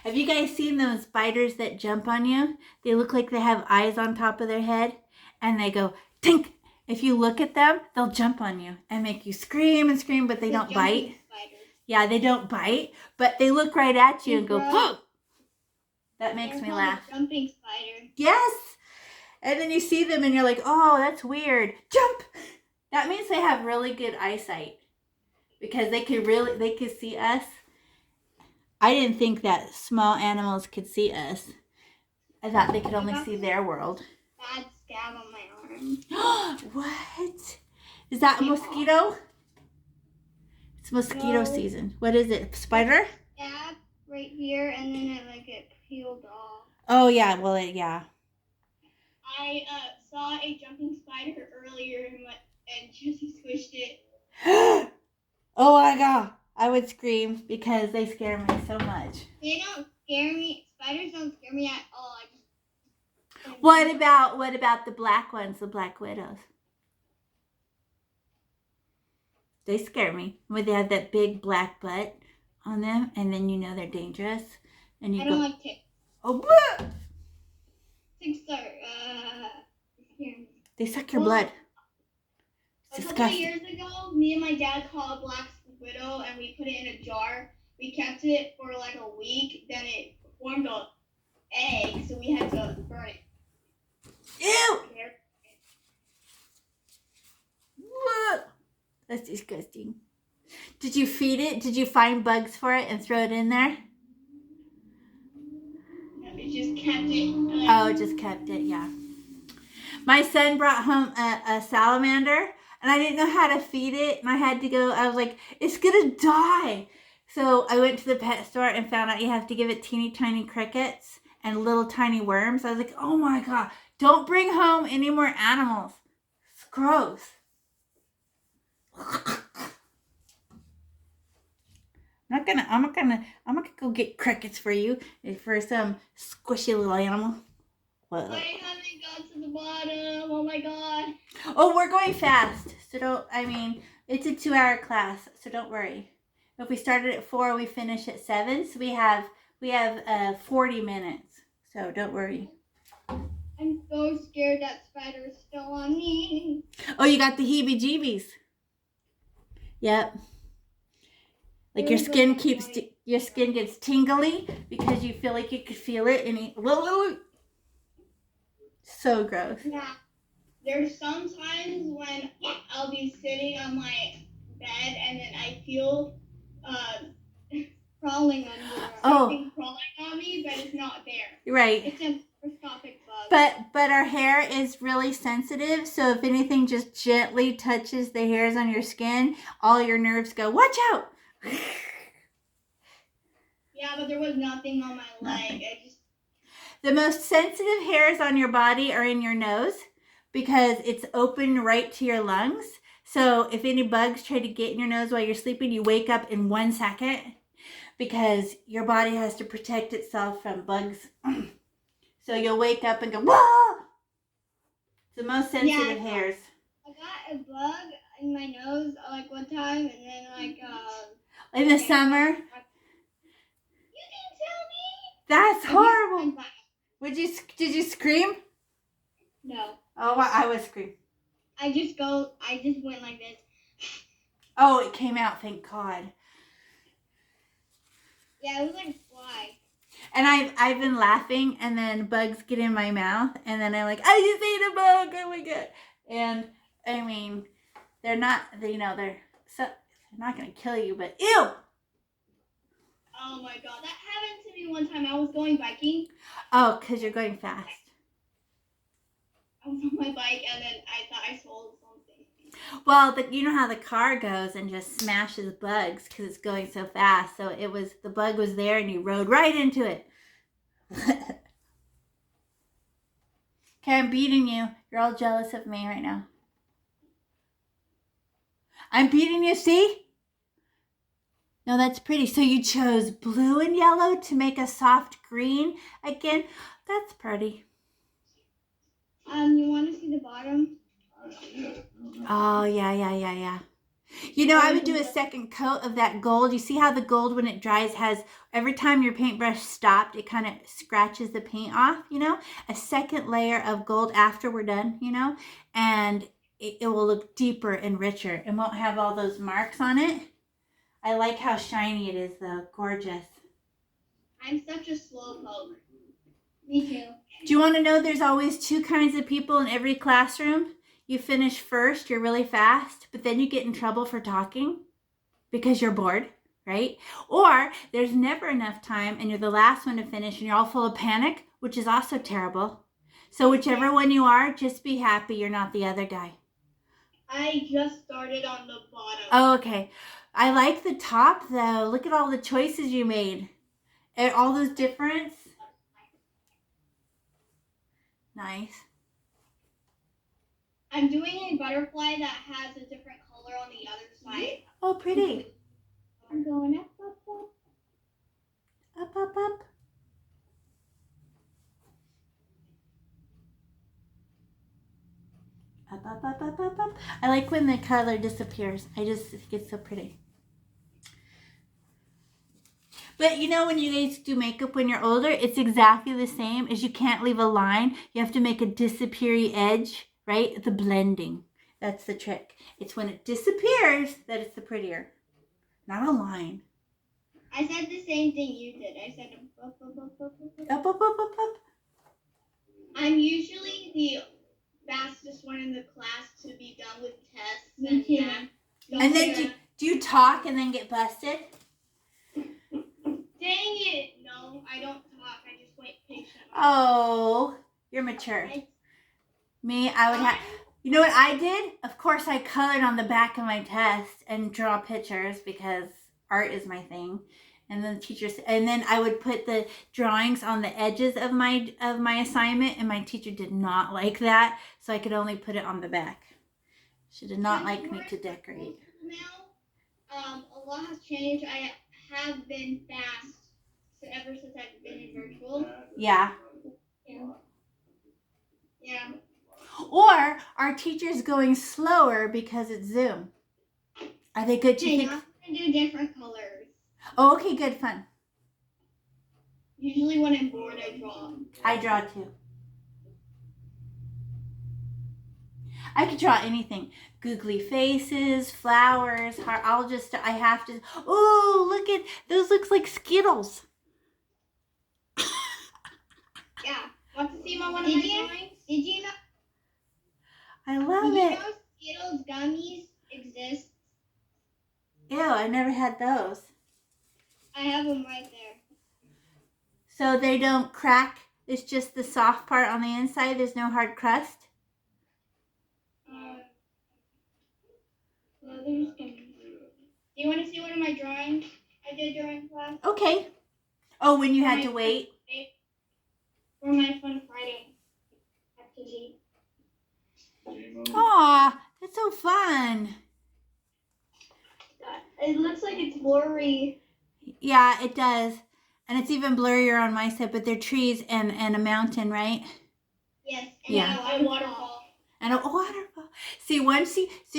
Have you guys seen those spiders that jump on you? They look like they have eyes on top of their head and they go tink. If you look at them, they'll jump on you and make you scream and scream, but they don't bite. Spiders. Yeah, they don't bite, but they look right at you and go, poof. That makes me laugh. Jumping spider. Yes. And then you see them and you're like, oh, that's weird. Jump. That means they have really good eyesight because they could see us. I didn't think that small animals could see us. I thought they could only see their world. Bad scab on my arm. What? Is that a mosquito? It's mosquito season. What is it? Spider? Scab right here, and then it peeled off. Oh yeah. Well, yeah. I saw a jumping spider earlier, and Jesse squished it. Oh my god. I would scream because they scare me so much. They don't scare me. Spiders don't scare me at all. What about the black ones, the black widows? They scare me when they have that big black butt on them, and then you know they're dangerous. And you I don't like ticks. oh, bleh! Ticks are scare me. They suck your blood. It's a couple of disgusting. years ago, me and my dad caught a black widow, and we put it in a jar. We kept it for like a week. Then it formed an egg, so we had to burn it. Ew! What? That's disgusting. Did you feed it? Did you find bugs for it and throw it in there? No, it just kept it. Oh, just kept it, yeah. My son brought home a salamander, and I didn't know how to feed it, and I had to go, I was like, it's gonna die. So I went to the pet store and found out you have to give it teeny tiny crickets and little tiny worms. I was like, oh my God, don't bring home any more animals. It's gross. I'm gonna go get crickets for you, for some squishy little animal. I haven't got to the bottom. Oh my God. Oh, we're going fast. So it's a 2-hour class, so don't worry. If we started at 4, we finish at 7. So we have 40 minutes. So don't worry. I'm so scared that spider's still on me. Oh, you got the heebie-jeebies. Yep. Like your skin gets tingly because you feel like you could feel it so gross. Yeah. There's some times when I'll be sitting on my bed and then I feel crawling under. Something crawling on me, but it's not there. Right. It's a microscopic bug. But our hair is really sensitive, so if anything just gently touches the hairs on your skin, all your nerves go, watch out. Yeah, but there was nothing on my leg. The most sensitive hairs on your body are in your nose because it's open right to your lungs. So if any bugs try to get in your nose while you're sleeping, you wake up in 1 second because your body has to protect itself from bugs. So you'll wake up and go, whoa! It's the most sensitive hairs. I got a bug in my nose like one time, and then in the summer. You didn't tell me. That's horrible. Did you scream? No. Oh, I was screaming. I just went like this. Oh, it came out, thank God. Yeah, it was like a fly. And I've been laughing, and then bugs get in my mouth, and then I'm like, I just ate a bug, oh my God. And I mean, they're not gonna kill you, but ew. Oh my God, that happened to me one time. I was going biking. Oh, because you're going fast. I was on my bike, and then I thought I swallowed something. Well, you know how the car goes and just smashes bugs because it's going so fast. So the bug was there, and you rode right into it. Okay, I'm beating you. You're all jealous of me right now. I'm beating you, see? No, that's pretty. So you chose blue and yellow to make a soft green again. That's pretty. You want to see the bottom? Oh, yeah. You know, I would do a second coat of that gold. You see how the gold, when it dries, has, every time your paintbrush stopped, it kind of scratches the paint off, you know? A second layer of gold after we're done, you know? And it will look deeper and richer and won't have all those marks on it. I like how shiny it is, though. Gorgeous. I'm such a slow poke. Me too. Do you want to know there's always 2 kinds of people in every classroom? You finish first, you're really fast, but then you get in trouble for talking because you're bored, right? Or there's never enough time and you're the last one to finish and you're all full of panic, which is also terrible. So whichever one you are, just be happy you're not the other guy. I just started on the bottom. Oh, okay. I like the top, though. Look at all the choices you made. And all those difference. Nice. I'm doing a butterfly that has a different color on the other side. Oh, pretty. I'm going up. Up. Up, up, up, up, up, up. I like when the color disappears. I just think it's so pretty. But you know, when you guys do makeup when you're older, it's exactly the same as you can't leave a line. You have to make a disappeary edge, right? The blending. That's the trick. It's when it disappears that it's the prettier. Not a line. I said the same thing you did. I said up, up, up, up, up, up. Up, up, up, up, up. I'm usually the fastest one in the class to be done with tests. Me too. And then do you talk and then get busted? Dang it! No, I don't talk. I just wait patiently. Oh, you're mature. Me, I would have. You know what I did? Of course, I colored on the back of my test and draw pictures because art is my thing. And then and then I would put the drawings on the edges of my assignment, and my teacher did not like that, so I could only put it on the back. She did not like me to decorate. Now, a lot has changed. I have been fast ever since I've been in virtual. Yeah. Yeah. Or are teachers going slower because it's Zoom? Are they good to Hey, think? now I'm gonna do different colors. Oh, okay, good, fun. Usually when I'm bored, I draw. I draw too. I could draw anything. Googly faces, flowers, heart. I have to. Oh, look at those. Looks like Skittles. Yeah. Want to see one of my drawings? Did you know? I love Did you it. know Skittles gummies exist? Ew, I never had those. I have them right there. So they don't crack. It's just the soft part on the inside. There's no hard crust. No, there's gummies. Do you want to see one of my drawings I did during class? Okay. Oh, when you had to wait? For my fun Friday activity. Aw, that's so fun. It looks like it's blurry. Yeah, it does. And it's even blurrier on my side, but they're trees and a mountain, right? Yes, and Yeah. a waterfall. And a waterfall. See,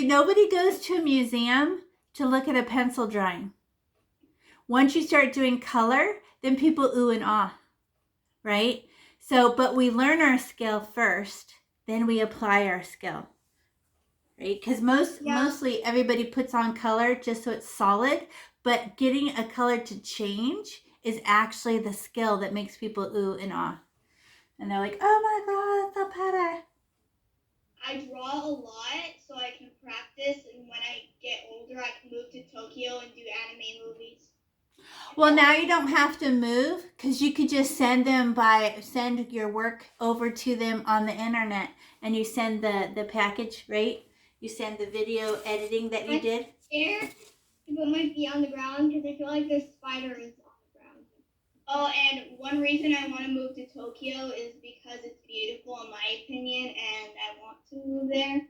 nobody goes to a museum to look at a pencil drawing. Once you start doing color, then people ooh and ah, right? So, but we learn our skill first, then we apply our skill, right? Because mostly everybody puts on color just so it's solid, but getting a color to change is actually the skill that makes people ooh and ah. And they're like, oh my God, that's so pretty. I draw a lot so I can practice, and when I get older, I can move to Tokyo and do anime movies. Well, now you don't have to move because you could just send your work over to them on the internet, and you send the package, right? You send the video editing that you did. Scared to put my feet on the ground because I feel like there's spiders on the ground. Oh, and one reason I want to move to Tokyo is because it's beautiful in my opinion, and I want to move there.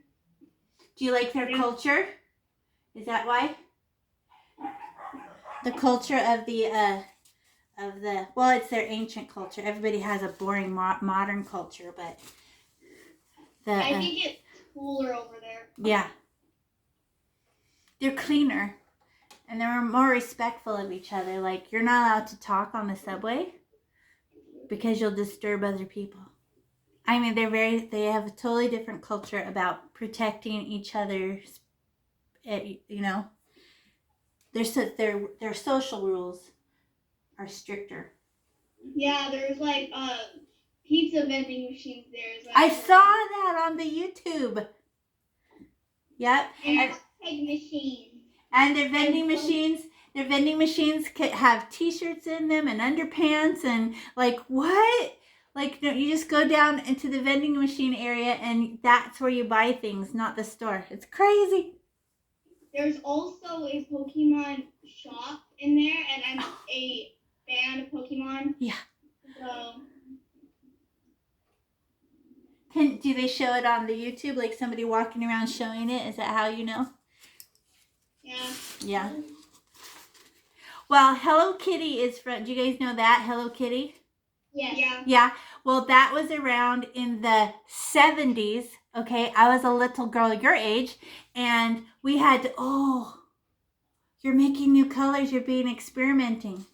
Do you like their culture? Is that why? The culture of well, it's their ancient culture. Everybody has a boring modern culture, but I think it's cooler over there. Yeah. They're cleaner and they're more respectful of each other. Like, you're not allowed to talk on the subway because you'll disturb other people. I mean, they have a totally different culture about protecting each other's, you know. Their social rules are stricter. Yeah, there's like pizza vending machines there. Like, I saw that on the YouTube. Yep. And egg machines. And their vending machines could have t-shirts in them and underpants and like what? Like, no, you just go down into the vending machine area and that's where you buy things, not the store. It's crazy. There's also a Pokemon shop in there, and I'm a fan of Pokemon. Yeah. So. Do they show it on the YouTube, like somebody walking around showing it? Is that how you know? Yeah. Yeah. Well, Hello Kitty is from, do you guys know that? Hello Kitty? Yeah. Yeah. Well, that was around in the 70s Okay, I was a little girl your age, and we had to, you're making new colors, you're being experimenting.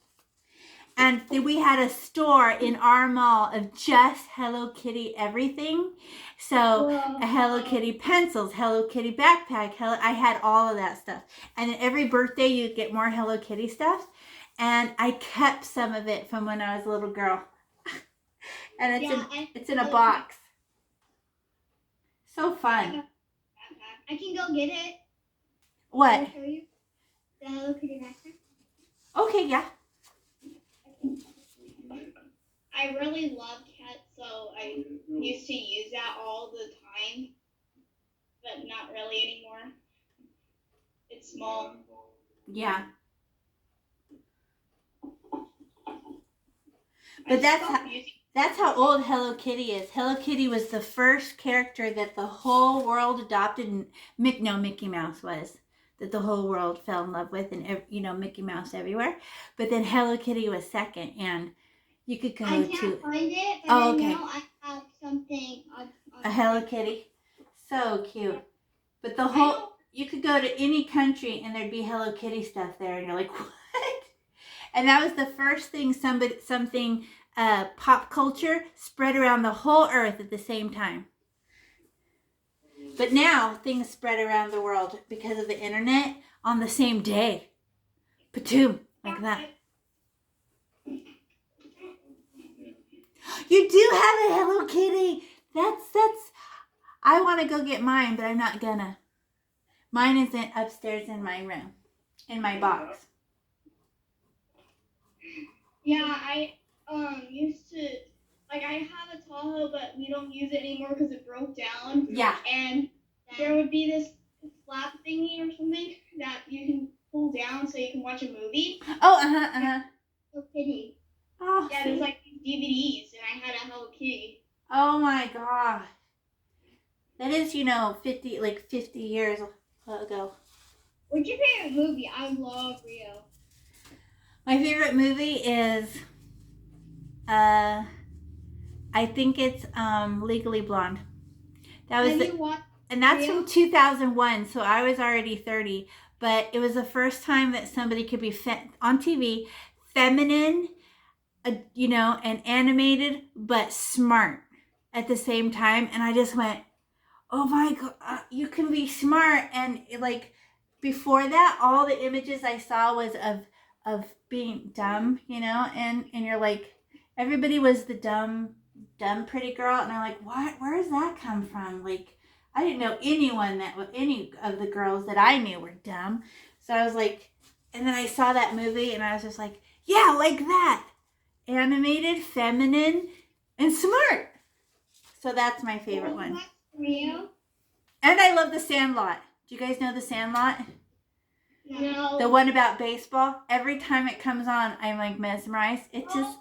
And we had a store in our mall of just Hello Kitty everything. So Hello Kitty pencils, Hello Kitty backpack, I had all of that stuff. And then every birthday you'd get more Hello Kitty stuff. And I kept some of it from when I was a little girl. And it's in a box. So fun. I can go get it. What? Can I show you the Hello Kitty backpack? Okay, yeah. I really love cats, so I used to use that all the time, but not really anymore. It's small. Yeah. But that's how old Hello Kitty is. Hello Kitty was the first character that the whole world adopted, and Mickey Mouse was, that the whole world fell in love with, and Mickey Mouse everywhere. But then Hello Kitty was second, and you could go to. I can't find it, but okay. Now I have something on a Hello Kitty, so cute. But the whole you could go to any country and there'd be Hello Kitty stuff there, and you're like, what? And that was the first thing something pop culture spread around the whole earth at the same time. But now things spread around the world because of the internet on the same day. Patoom, like that. You do have a Hello Kitty. That's. I want to go get mine, but I'm not gonna. Mine is upstairs in my room, in my box. Yeah, I used to, like, I have a Tahoe, but we don't use it anymore because it broke down. Yeah. And there would be this flap thingy or something that you can pull down so you can watch a movie. Oh, Hello Kitty. Oh, yeah, there's like these DVDs, and I had a Hello Kitty. Oh my God. That is, 50 years ago. What's your favorite movie? I love Rio. My favorite movie is, I think it's Legally Blonde. That was and that's Rio? From 2001, so I was already 30. But it was the first time that somebody could be on TV, feminine, and animated, but smart at the same time. And I just went, oh my God, you can be smart. And before that, all the images I saw was of being dumb, and you're like, everybody was the dumb pretty girl. And I'm like, what? Where does that come from? I didn't know any of the girls that I knew were dumb. So I was like, and then I saw that movie and I was just like, yeah, like that. Animated, feminine, and smart. So that's my favorite one. Rio? And I love The Sandlot. Do you guys know The Sandlot? No. The one about baseball. Every time it comes on, I'm mesmerized. It's just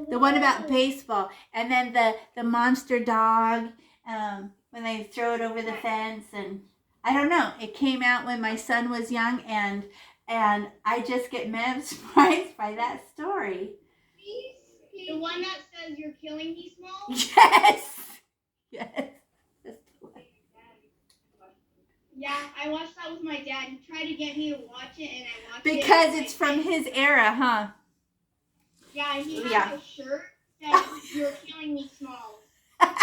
the one about baseball. And then the monster dog, when they throw it over the fence. And I don't know. It came out when my son was young, and I just get mesmerized by that story. The one that says you're killing me small? Yes. Yes. Yeah, I watched that with my dad. He tried to get me to watch it, and I watched it. Because it's from his era, huh? Yeah, he had a shirt that you're killing me small. I'm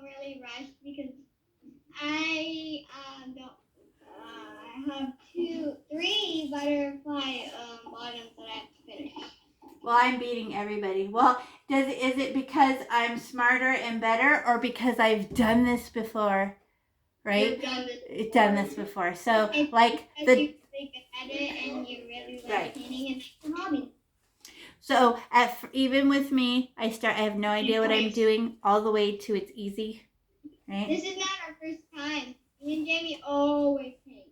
really rushed because I have 3 butterfly bottoms that I have to finish. Well, I'm beating everybody. Well, is it because I'm smarter and better, or because I've done this before? Right? You've done this before. So, you're really good at it, and you really like painting, and it's a hobby. So, even with me, I have no idea what I'm doing, all the way to it's easy. Right? This is not our first time. Me and Jamie always paint.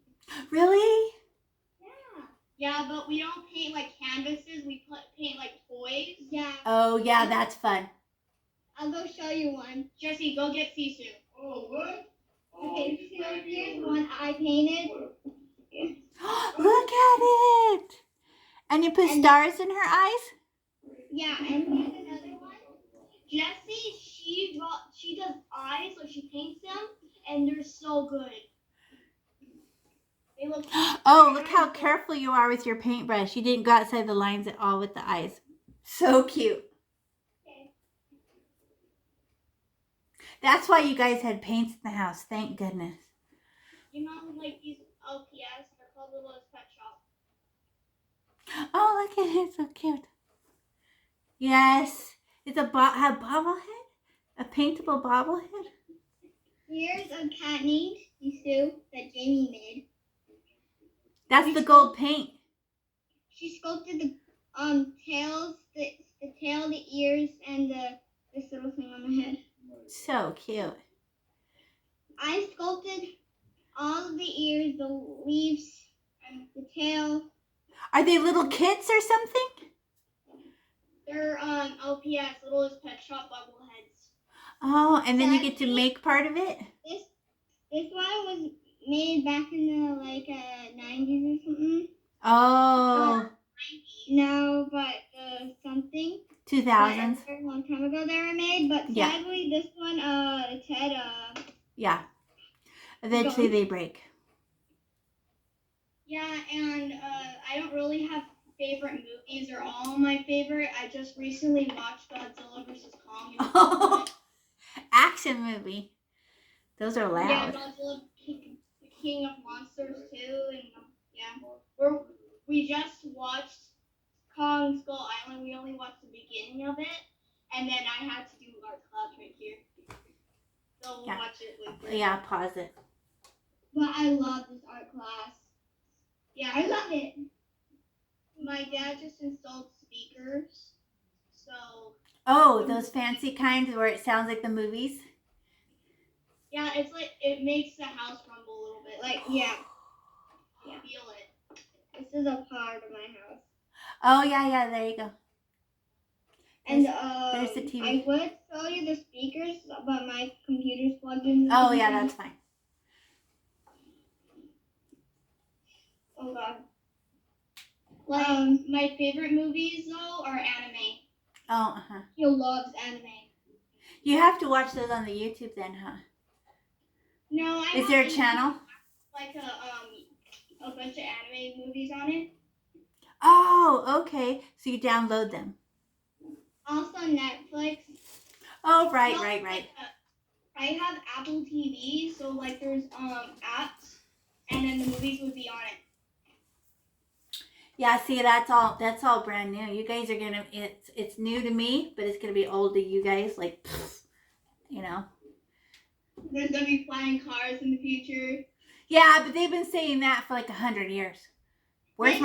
Really? Yeah, but we don't paint like canvases. We paint like toys. Yeah. Oh, yeah, that's fun. I'll go show you one. Jesse, go get Sisu. Oh, what? Okay, so here's one I painted. Look at it! And you put stars in her eyes? Yeah, and here's another one. Jessie, she does eyes, so she paints them, and they're so good. They look. Oh, look how careful you are with your paintbrush. You didn't go outside the lines at all with the eyes. So cute. That's why you guys had paints in the house. Thank goodness. You know, like these LPS, they're called Little Pet Shop. Oh, look at it. So cute. Yes. It's a bobblehead? A paintable bobblehead? Here's a cat named Sisu that Jamie made. That's the gold paint. She sculpted the tails, the tail, the ears, and this little thing on the head. So cute. I sculpted all of the ears, the leaves, and the tail. Are they little kits or something? They're LPS, Littlest Pet Shop bobbleheads. Oh, and then you get to make part of it? This one was made back in the 90s or something. Oh. No, but something. 2000s. A very long time ago they were made, but sadly this one its head yeah. Eventually they break. Yeah, and I don't really have favorite movies. They're all my favorite. I just recently watched Godzilla vs. Kong. Oh, action movie. Those are loud. Yeah, Godzilla, the King of Monsters too, and yeah, we just watched Kong Skull Island. We only watched the beginning of it, and then I had to do art class right here. So we'll watch it later. Yeah, pause it. But I love this art class. Yeah, I love it. My dad just installed speakers, so. Oh, those fancy kinds where it sounds like the movies? Yeah, it's like, it makes the house rumble a little bit. Like, yeah. Feel it. This is a part of my house. Oh, yeah, there you go. And there's the TV. I would show you the speakers, but my computer's plugged in. Oh, yeah, that's fine. Oh, God. My favorite movies, though, are anime. Oh, uh-huh. He loves anime. You have to watch those on the YouTube then, huh? No, Is there a channel? Like a bunch of anime movies on it. Oh, okay. So you download them. Also Netflix. Oh, right. I have Apple TV, so like there's apps, and then the movies would be on it. Yeah, see, that's all brand new. You guys are gonna, it's new to me, but it's gonna be old to you guys, like, you know. There's gonna be flying cars in the future. Yeah, but they've been saying that for like 100 years. We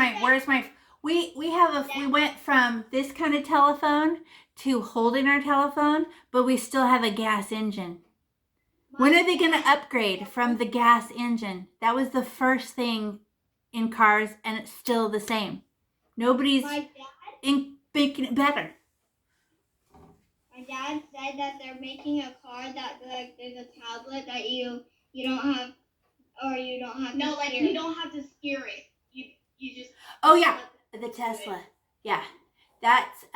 went from this kind of telephone to holding our telephone, but we still have a gas engine. When are they going to upgrade from the gas engine? That was the first thing in cars, and it's still the same. Nobody's making it better. My dad said that they're making a car that there's a tablet that you don't have, or you don't have. No, like you don't have to steer it. You just. Oh yeah, the Tesla. Yeah, that's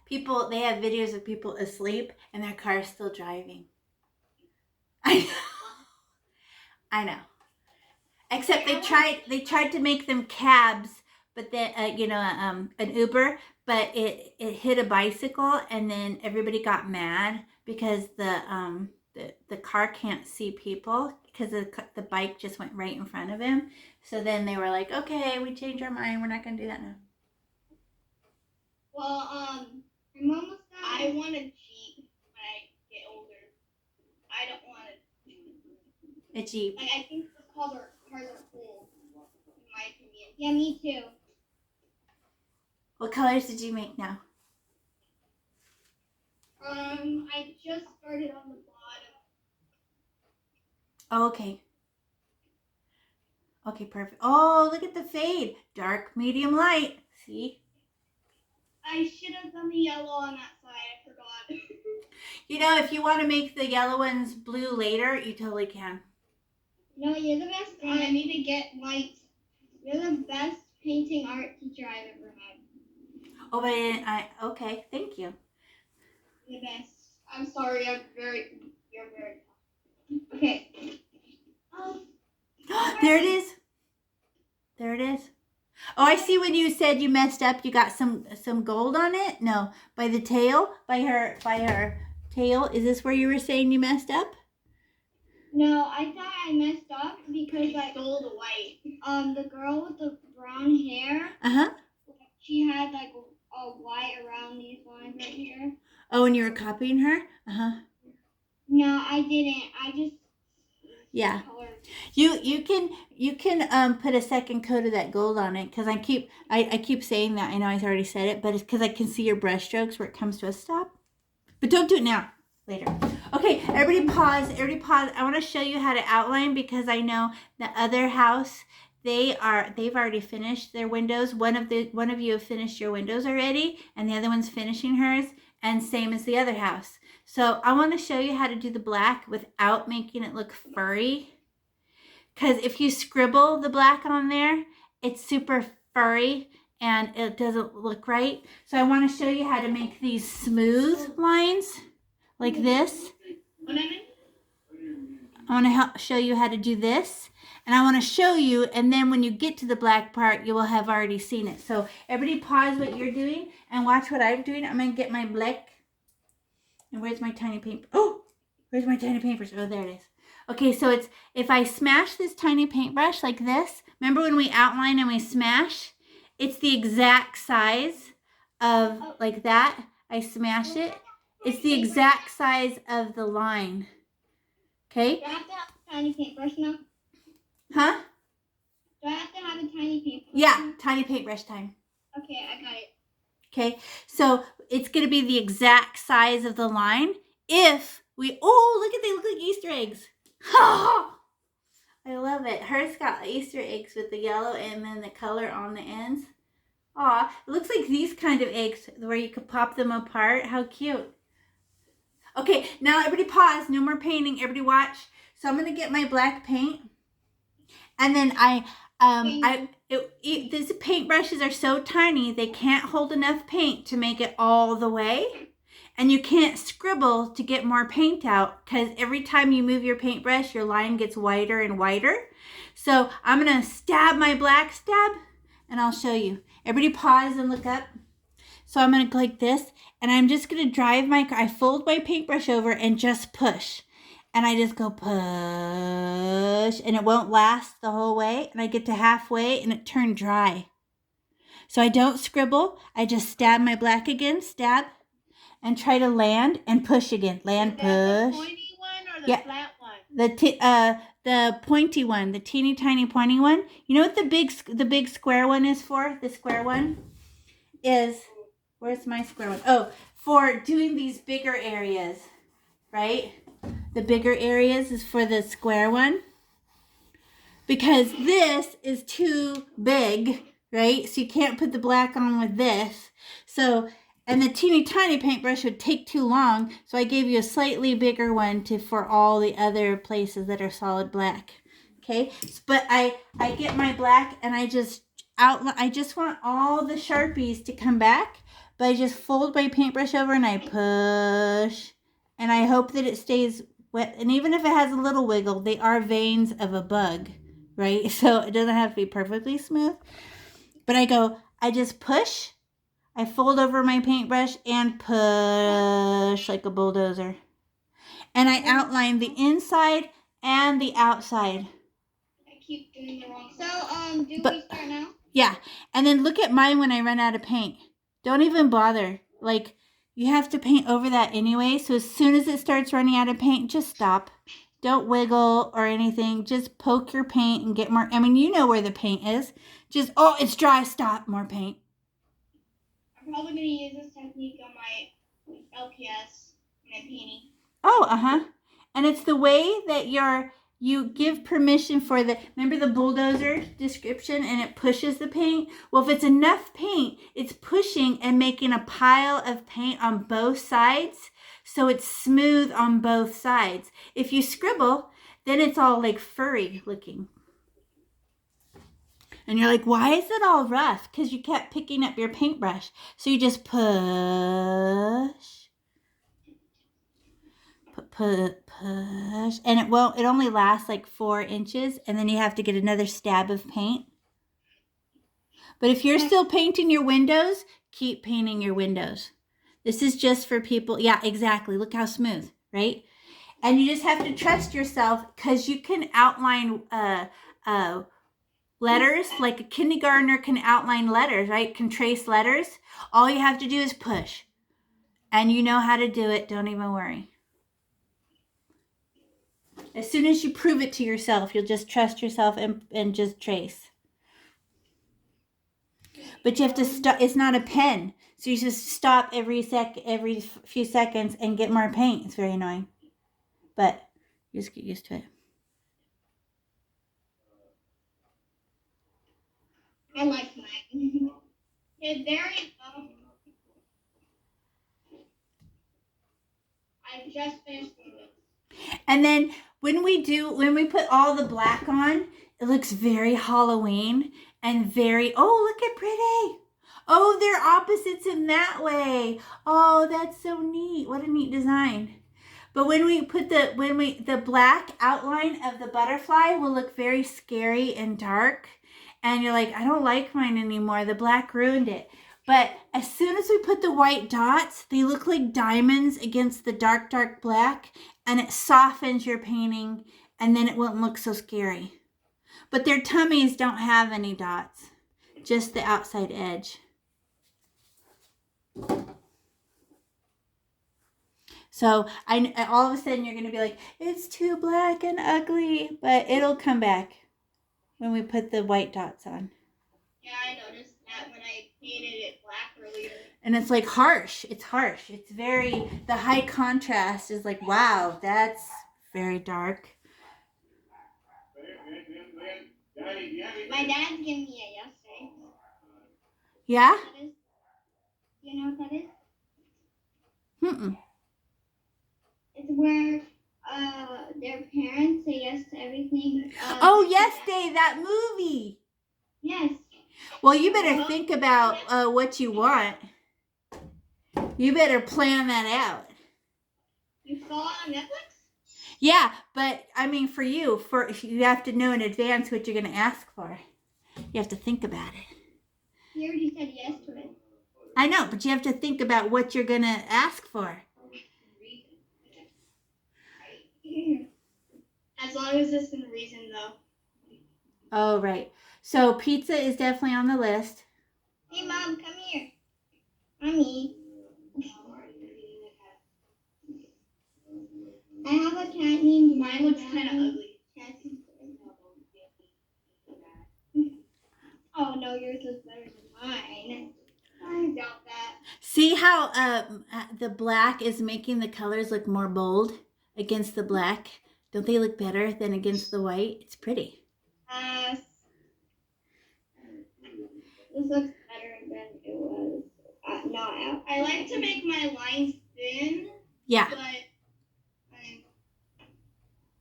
people. They have videos of people asleep and their car's still driving. I know. Except they tried to make them cabs, but then an Uber, but it hit a bicycle, and then everybody got mad because the car can't see people because the bike just went right in front of him. So then they were like, okay, we changed our mind. We're not going to do that now. Well, my mom was saying I want a Jeep when I get older. I don't want a Jeep. Like, I think the cars are cool, in my opinion. Yeah, me too. What colors did you make now? I just started on the bottom. Oh, okay. Okay, perfect. Oh, look at the fade. Dark, medium, light. See? I should have done the yellow on that side. I forgot. You know, if you want to make the yellow ones blue later, you totally can. No, you're the best. I need to get white. You're the best painting art teacher I've ever had. Oh, but okay, thank you. You're the best. I'm sorry. You're very. Okay. There it is. There it is. Oh, I see when you said you messed up, you got some gold on it? No, by the tail, by her tail. Is this where you were saying you messed up? No, I thought I messed up because I stole the white. The girl with the brown hair. Uh-huh. She had like a white around these lines right here. Oh, and you were copying her? Uh-huh. No, I didn't. I just Yeah. colored. You can put a second coat of that gold on it, because I keep saying that. I know I already said it, but it's because I can see your brush strokes where it comes to a stop. But don't do it now. Later. Okay, everybody pause. Everybody pause. I want to show you how to outline, because I know the other house, they've already finished their windows. One of you have finished your windows already, and the other one's finishing hers, and same as the other house. So I want to show you how to do the black without making it look furry. Because if you scribble the black on there, it's super furry and it doesn't look right. So I want to show you how to make these smooth lines like this. I want to show you how to do this. And I want to show you, and then when you get to the black part, you will have already seen it. So everybody pause what you're doing and watch what I'm doing. I'm going to get my black. And where's my tiny paint? Oh, where's my tiny paintbrush? Oh, there it is. Okay, so it's, if I smash this tiny paintbrush like this, remember when we outline and we smash? It's the exact size of, like that. I smash it. It's the exact size of the line. Okay? Do I have to have a tiny paintbrush now? Huh? Do I have to have a tiny paintbrush? Yeah, tiny paintbrush time. Okay, I got it. Okay, so it's going to be the exact size of the line if we, oh, look at, they look like Easter eggs. I love it. Hers got Easter eggs with the yellow and then the color on the ends. Aw, it looks like these kind of eggs where you could pop them apart. How cute. Okay, now everybody pause. No more painting. Everybody watch. So I'm going to get my black paint. And then these paintbrushes are so tiny, they can't hold enough paint to make it all the way. And you can't scribble to get more paint out, because every time you move your paintbrush, your line gets wider and wider. So I'm going to stab my black stab, and I'll show you. Everybody pause and look up. So I'm going to go like this, and I'm just going to drive I fold my paintbrush over and just push. And I just go push, and it won't last the whole way. And I get to halfway, and it turned dry. So I don't scribble. I just stab my black again, stab, and try to land and push again. Land, push. The pointy one or the flat one? The pointy one, the teeny tiny pointy one. You know what the big square one is for? The square one is, where's my square one? Oh, for doing these bigger areas, right? The bigger areas is for the square one, because this is too big, right? So you can't put the black on with this. So, and the teeny tiny paintbrush would take too long. So I gave you a slightly bigger one for all the other places that are solid black. Okay. But I get my black, and I just want all the Sharpies to come back, but I just fold my paintbrush over and I push, and I hope that it stays wet. And even if it has a little wiggle, they are veins of a bug, right? So it doesn't have to be perfectly smooth. But I just push, I fold over my paintbrush and push like a bulldozer. And I outline the inside and the outside. I keep doing the wrong. So, we start now? Yeah. And then look at mine when I run out of paint. Don't even bother. Like, you have to paint over that anyway. So as soon as it starts running out of paint, just stop. Don't wiggle or anything. Just poke your paint and get more. I mean, you know where the paint is. Just, oh, it's dry. Stop. More paint. I'm probably going to use this technique on my LPS and my painting. Oh, uh-huh. And it's the way that you give permission for remember the bulldozer description, and it pushes the paint? Well, if it's enough paint, it's pushing and making a pile of paint on both sides, so it's smooth on both sides. If you scribble, then it's all like furry looking. And you're like, why is it all rough? Because you kept picking up your paintbrush. So you just push. push, and it only lasts like 4 inches, and then you have to get another stab of paint. But if you're still painting your windows, keep painting your windows. This is just for people. Yeah, exactly. Look how smooth, right? And you just have to trust yourself, because you can outline letters, like a kindergartner can outline letters, right? Can trace letters. All you have to do is push. And you know how to do it. Don't even worry. As soon as you prove it to yourself, you'll just trust yourself and just trace. But you have to stop. It's not a pen. So you just stop every few seconds and get more paint. It's very annoying. But you just get used to it. I like mine. It's very I just finished it. And then when we put all the black on, it looks very Halloween and very, oh, look at pretty. Oh, they're opposites in that way. Oh, that's so neat. What a neat design. But when we put the black outline of the butterfly will look very scary and dark. And you're like, I don't like mine anymore. The black ruined it. But as soon as we put the white dots, they look like diamonds against the dark, dark black. And it softens your painting. And then it won't look so scary. But their tummies don't have any dots. Just the outside edge. So all of a sudden you're going to be like, it's too black and ugly. But it'll come back when we put the white dots on. Yeah, I noticed that when I painted it black earlier. And it's like harsh. It's harsh. It's very, the high contrast is like, wow, that's very dark. My dad gave me it yesterday. Yeah? You know what that is? Mm-mm. It's where their parents say yes to everything. Oh, Yes Day, that movie. Yes. Well, you better think about what you want. You better plan that out. You saw it on Netflix? Yeah, but I mean, for you have to know in advance what you're going to ask for. You have to think about it. He already said yes to it. I know, but you have to think about what you're going to ask for. As long as it's in reason, though. Oh, right. So pizza is definitely on the list. Hey, Mom, come here. Mommy. I have a cat named Mine looks kind of ugly. Oh, no, yours looks better than mine. I doubt that. See how the black is making the colors look more bold against the black? Don't they look better than against the white? It's pretty. This looks better than it was not out. I like to make my lines thin. Yeah. But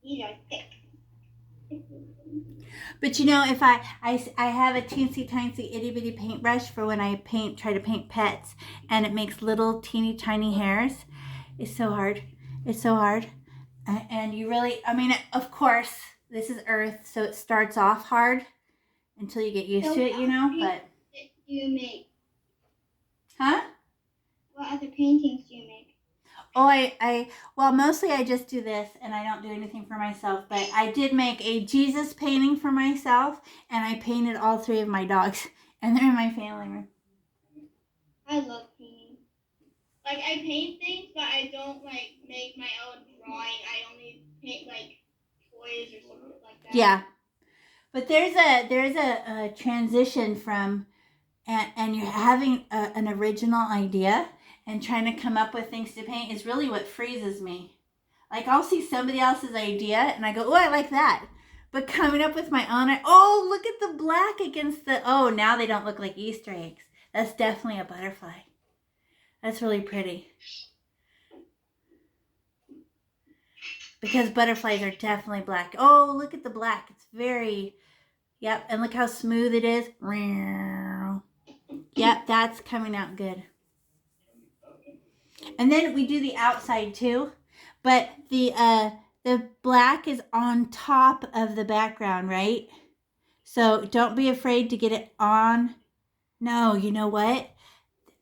these are thick. But you know, if I have a teensy tiny itty bitty paintbrush for when I try to paint pets, and it makes little teeny tiny hairs. It's so hard. It's so hard. And you really, I mean, of course, this is Earth, so it starts off hard until you get used to it, you know. But Do you make? Huh? What other paintings do you make? Oh, well, mostly I just do this, and I don't do anything for myself. But I did make a Jesus painting for myself, and I painted all 3 of my dogs, and they're in my family room. I love painting. Like, I paint things, but I don't, like, make my own drawing. I only paint, like, toys or something like that. Yeah. But there's a transition from, and you're having an original idea and trying to come up with things to paint is really what freezes me. Like, I'll see somebody else's idea, and I go, oh, I like that. But coming up with my own, oh, look at the black against the, oh, now they don't look like Easter eggs. That's definitely a butterfly. That's really pretty. Because butterflies are definitely black. Oh, look at the black. It's very, yep. And look how smooth it is. Yep, that's coming out good. And then we do the outside too. But the black is on top of the background, right? So don't be afraid to get it on. No, you know what?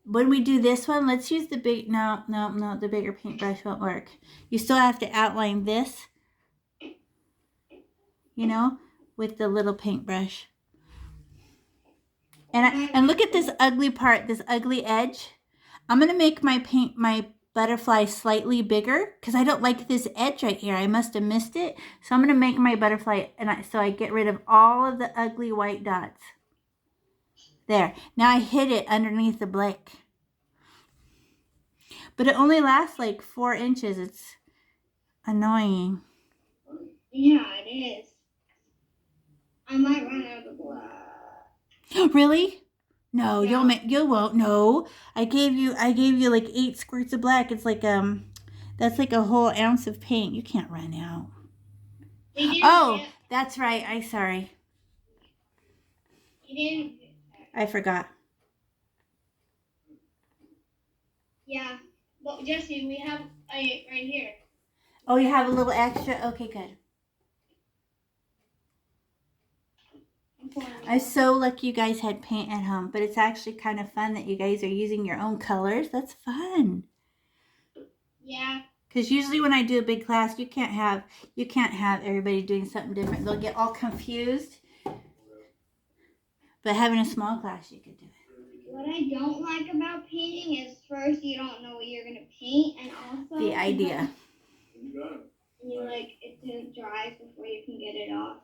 When we do this one, let's use the big, no, the bigger paintbrush won't work. You still have to outline this, you know, with the little paintbrush. And look at this ugly part, this ugly edge. I'm going to make my butterfly slightly bigger because I don't like this edge right here. I must have missed it. So I'm going to make my butterfly, so I get rid of all of the ugly white dots. There. Now I hid it underneath the black. But it only lasts like 4 inches. It's annoying. Yeah, it is. I might run out of black. Really? No, Yeah. you won't. No. I gave you like 8 squirts of black. It's like that's like a whole ounce of paint. You can't run out. Oh, that's right. I'm sorry. You didn't. I forgot. Yeah. Well, Jesse, we have a right here. Oh, you have a little extra? Okay, good. I'm so lucky you guys had paint at home, but it's actually kind of fun that you guys are using your own colors. That's fun. Yeah. Because usually when I do a big class, you can't have everybody doing something different. They'll get all confused. But having a small class, you could do it. What I don't like about painting is first you don't know what you're gonna paint, and also The idea. You like it dries before you can get it off.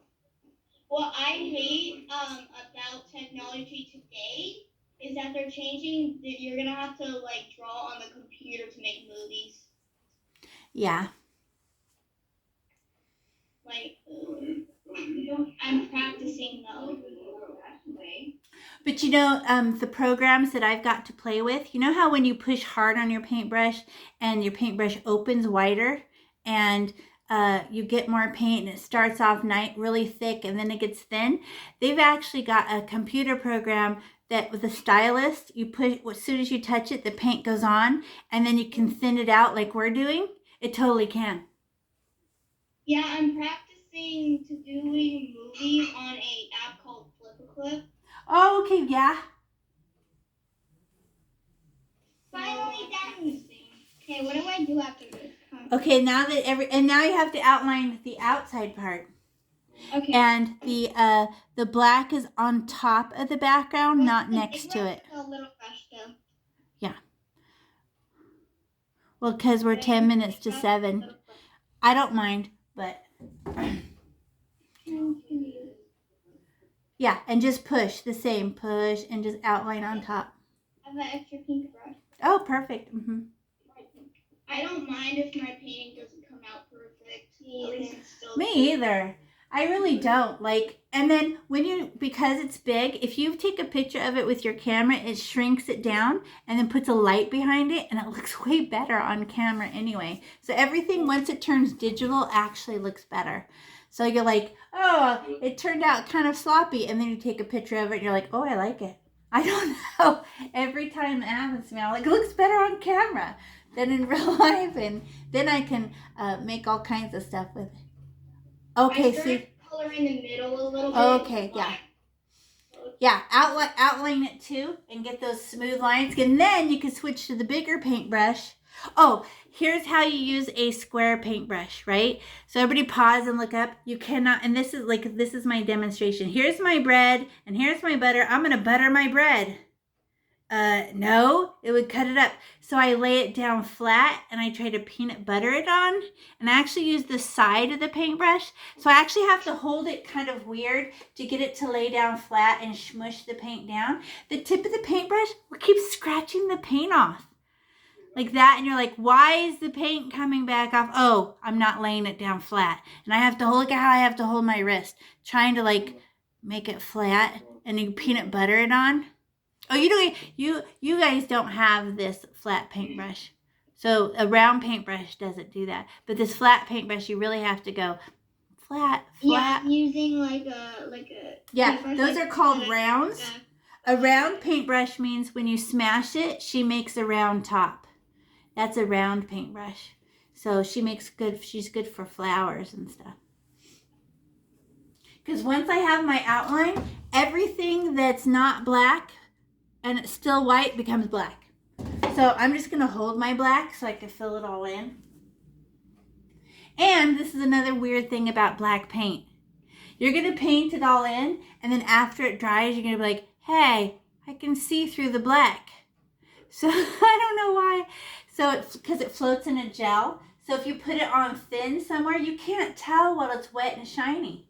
What I hate about technology today is that they're changing. You're gonna have to like draw on the computer to make movies. Yeah. Like I'm practicing though. But you know, the programs that I've got to play with, you know how when you push hard on your paintbrush and your paintbrush opens wider and you get more paint and it starts off really thick and then it gets thin? They've actually got a computer program that with a stylus, you push, as soon as you touch it, the paint goes on and then you can thin it out like we're doing. It totally can. Yeah, I'm practicing to doing movies on a app called Flip-A-Clip. Oh, okay, yeah. Finally done. Okay, what do I do after this? Okay, now you have to outline the outside part. Okay. And the black is on top of the background, not next to it. A little brush though. Yeah. Well, because we're 10 minutes to 7. I don't mind, but yeah, and just push the same, push and just outline on top. I have an extra pink brush. Oh, perfect. Mm-hmm. I don't mind if my painting doesn't come out perfect. At least it's still Me either. I really don't. And then because it's big, if you take a picture of it with your camera, it shrinks it down and then puts a light behind it and it looks way better on camera anyway. So everything, once it turns digital, actually looks better. So you're like, oh, it turned out kind of sloppy. And then you take a picture of it and you're like, oh, I like it. I don't know. Every time it happens to me, I'm like, it looks better on camera than in real life. And then I can make all kinds of stuff with it. Okay, see. Color in the middle a little bit. Okay, yeah. Yeah, outline it too and get those smooth lines. And then you can switch to the bigger paintbrush. Oh, here's how you use a square paintbrush, right? So everybody pause and look up. You cannot, and this is my demonstration. Here's my bread and here's my butter. I'm going to butter my bread. No, it would cut it up. So I lay it down flat and I try to peanut butter it on. And I actually use the side of the paintbrush. So I actually have to hold it kind of weird to get it to lay down flat and smush the paint down. The tip of the paintbrush will keep scratching the paint off. Like that, and you're like, why is the paint coming back off? Oh, I'm not laying it down flat. And I have to look at how I have to hold my wrist, trying to make it flat and you peanut butter it on. Oh, you guys don't have this flat paintbrush. So a round paintbrush doesn't do that. But this flat paintbrush, you really have to go flat. Yeah, using like a. Yeah, those are called rounds. A round paintbrush means when you smash it, she makes a round top. That's a round paintbrush. So she's good for flowers and stuff. Because once I have my outline, everything that's not black and it's still white becomes black. So I'm just going to hold my black so I can fill it all in. And this is another weird thing about black paint. You're going to paint it all in, and then after it dries, you're going to be like, hey, I can see through the black. So I don't know why. So it's because it floats in a gel. So if you put it on thin somewhere, you can't tell while it's wet and shiny.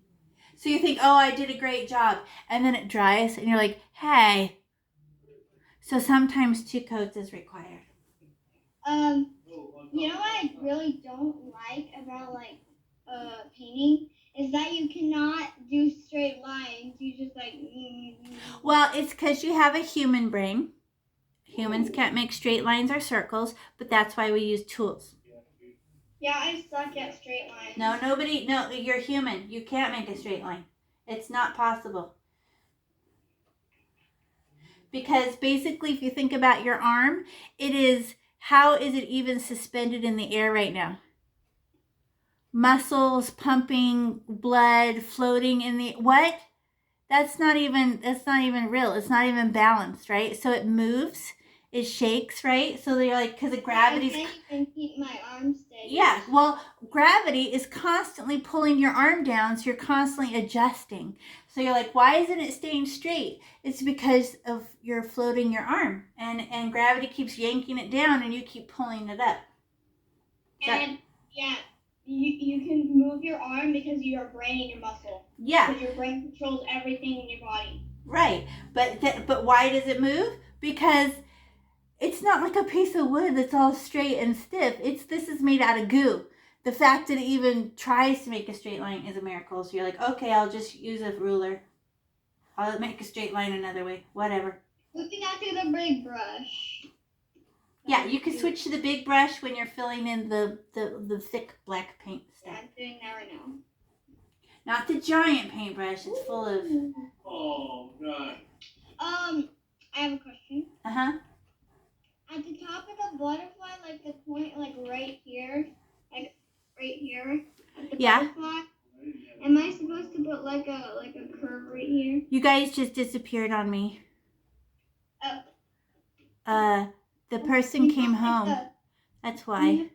So you think, oh, I did a great job. And then it dries, and you're like, hey. So sometimes 2 coats is required. You know what I really don't like about painting is that you cannot do straight lines. You just like. Well, it's because you have a human brain. Humans can't make straight lines or circles, but that's why we use tools. Yeah, I suck at straight lines. No, you're human. You can't make a straight line. It's not possible. Because basically, if you think about your arm, how is it even suspended in the air right now? Muscles pumping, blood floating in the, what? That's not even real. It's not even balanced, right? So it moves, it shakes, right? So they're like, because of gravity. I can't even keep my arm steady. Yeah, well, gravity is constantly pulling your arm down, so you're constantly adjusting. So you're like, why isn't it staying straight? It's because of you're floating your arm, and gravity keeps yanking it down, and you keep pulling it up. And yeah, you can move your arm because of your brain and your muscle. Yeah. Because your brain controls everything in your body. Right, but why does it move? Because it's not like a piece of wood that's all straight and stiff. This is made out of goo. The fact that it even tries to make a straight line is a miracle. So you're like, okay, I'll just use a ruler. I'll make a straight line another way. Whatever. Moving on to the big brush. Yeah, you can switch to the big brush when you're filling in the thick black paint stuff. Yeah, I'm doing that right now. Not the giant paintbrush. It's full of... Oh, God. I have a question. Uh-huh. At the top of the butterfly, like the point, like right here, at the butterfly, am I supposed to put like a curve right here? You guys just disappeared on me. The person came home. That's why.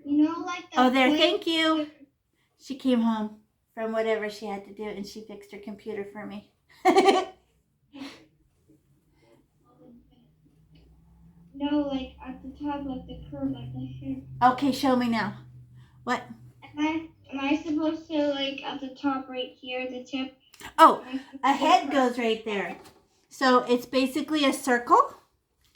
You know, like the Oh, there. point, Thank you. She came home from whatever she had to do, and she fixed her computer for me. No, like at the top, like the curve, like the hair. Okay, show me now. What? Am I supposed to, like, at the top right here, the tip? Oh, a head goes right there. So it's basically a circle.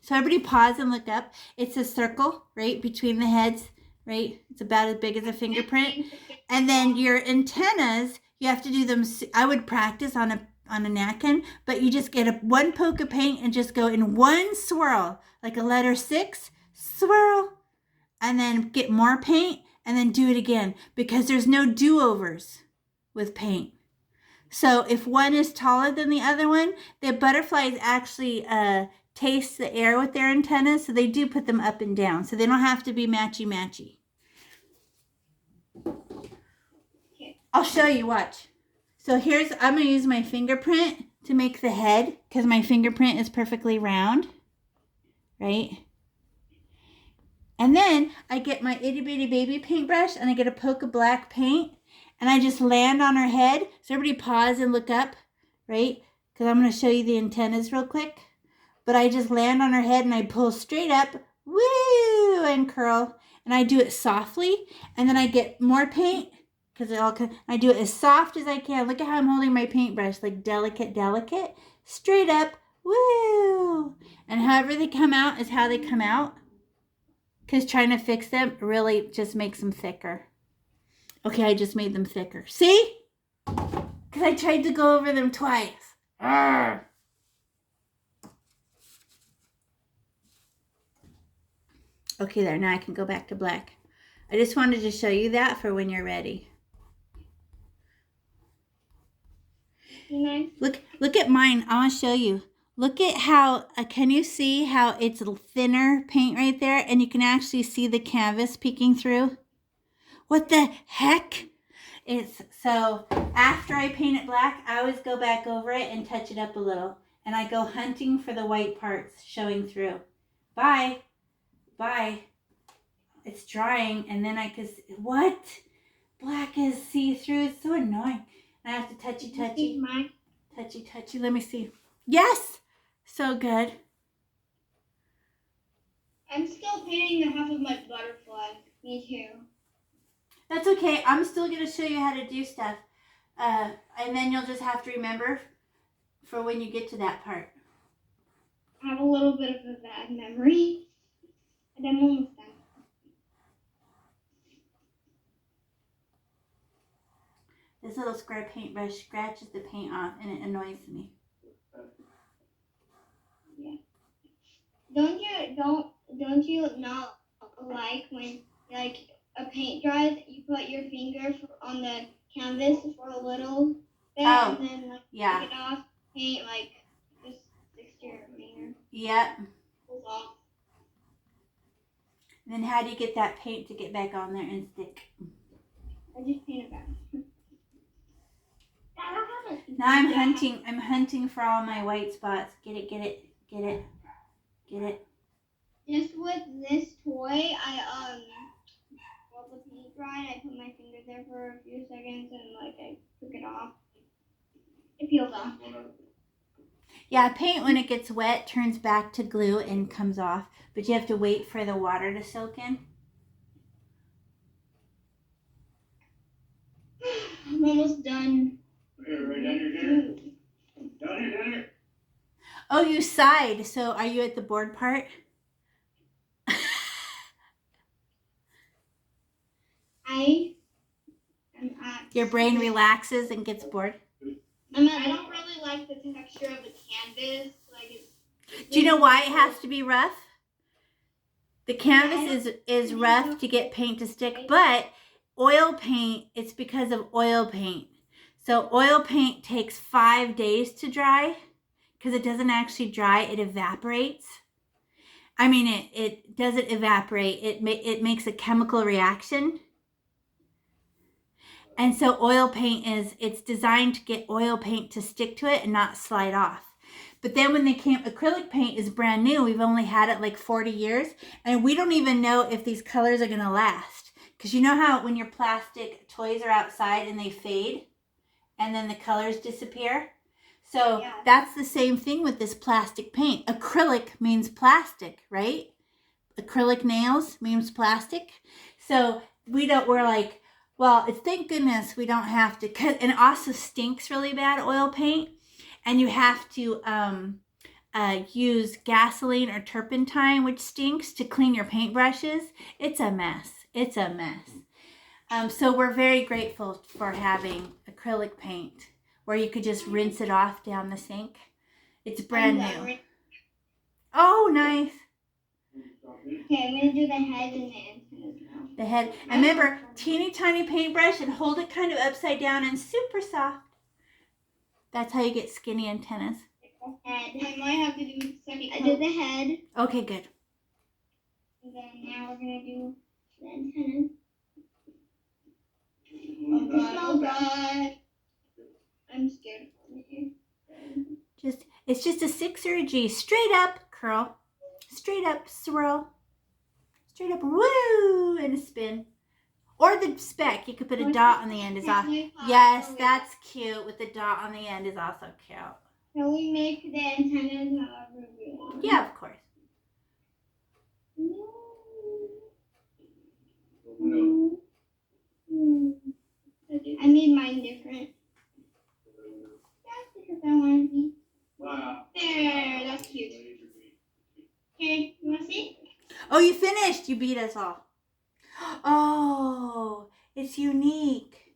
So everybody pause and look up. It's a circle, right, between the heads, right? It's about as big as a fingerprint. And then your antennas, you have to do them. I would practice on a napkin, but you just get one poke of paint and just go in one swirl, like a letter 6, swirl, and then get more paint and then do it again, because there's no do-overs with paint. So if one is taller than the other one, the butterflies actually taste the air with their antennas, so they do put them up and down, so they don't have to be matchy-matchy. I'll show you, watch. So I'm going to use my fingerprint to make the head, because my fingerprint is perfectly round, right? And then I get my itty bitty baby paintbrush and I get a poke of black paint and I just land on her head. So everybody pause and look up, right? Because I'm going to show you the antennas real quick. But I just land on her head and I pull straight up, woo, and curl. And I do it softly. And then I get more paint, because I do it as soft as I can. Look at how I'm holding my paintbrush, like delicate, delicate. Straight up, woo. And however they come out is how they come out. Because trying to fix them really just makes them thicker. Okay, I just made them thicker. See? Because I tried to go over them twice. Arrgh. Okay, there. Now I can go back to black. I just wanted to show you that for when you're ready. Nice. Look at mine. I want to show you. Look at how, can you see how it's a thinner paint right there? And you can actually see the canvas peeking through. What the heck? So after I paint it black, I always go back over it and touch it up a little. And I go hunting for the white parts showing through. Bye. Bye. It's drying, and then I could, what? Black is see-through. It's so annoying. I have to touchy. Touchy. Let me see. Yes! So good. I'm still painting the half of my butterfly. Me too. That's okay. I'm still going to show you how to do stuff. And then you'll just have to remember for when you get to that part. I have a little bit of a bad memory. And I'm almost done. This little square paintbrush scratches the paint off, and it annoys me. Yeah. Don't you not like when like a paint dries, you put your finger on the canvas for a little bit, and then like yeah. take it off, paint like just sticks to your finger. Yep. Pulls off. And then how do you get that paint to get back on there and stick? I just paint it back. Now I'm hunting for all my white spots. Get it. Just with this toy, I while the paint dried, I put my finger there for a few seconds and like I took it off. It peels off. Yeah, paint when it gets wet turns back to glue and comes off, but you have to wait for the water to soak in. I'm almost done. Right down here. Down here. Oh, you sighed. So are you at the board part? Your brain relaxes and gets bored. I don't really like the texture of the canvas. Do you know why it has to be rough? The canvas is rough to get paint to stick, but oil paint, it's because of oil paint. So oil paint takes 5 days to dry because it doesn't actually dry, it evaporates. I mean, it doesn't evaporate, it makes a chemical reaction. And so oil paint it's designed to get oil paint to stick to it and not slide off. But then when they came, acrylic paint is brand new. We've only had it like 40 years. And we don't even know if these colors are going to last. Because you know how when your plastic toys are outside and they fade and then the colors disappear? So yeah. That's the same thing with this plastic paint. Acrylic means plastic, right? Acrylic nails means plastic. So we're like, well, it's thank goodness we don't have to, and it also stinks really bad, oil paint. And you have to use gasoline or turpentine, which stinks, to clean your paintbrushes. It's a mess. So we're very grateful for having acrylic paint where you could just rinse it off down the sink. It's brand new. Oh, nice. Okay, I'm going to do the head and the antennas now. The head. And remember, teeny tiny paintbrush and hold it kind of upside down and super soft. That's how you get skinny antennas. Head. I might have to do second. I did the head. Okay, good. And then now we're going to do the antennas. Oh God. I'm scared of it. It's just a 6 or a G. Straight up, curl. Straight up, swirl. Straight up, woo, and a spin. Or the speck. You could put a dot on the end. Yes, that's cute. With the dot on the end is also cute. Can we make the antennas however we want? Yeah, of course. I made mine different. That's because I want to be. Wow. There, that's cute. Okay, you want to see? Oh, you finished. You beat us all. Oh, it's unique.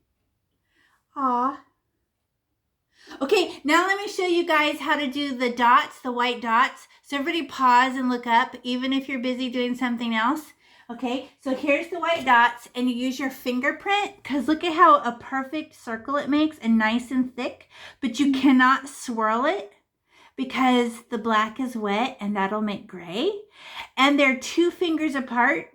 Aw. Okay, now let me show you guys how to do the dots, the white dots. So everybody pause and look up, even if you're busy doing something else. Okay, so here's the white dots, and you use your fingerprint, because look at how a perfect circle it makes and nice and thick, but you cannot swirl it. because the black is wet and that'll make gray. And they're 2 fingers apart.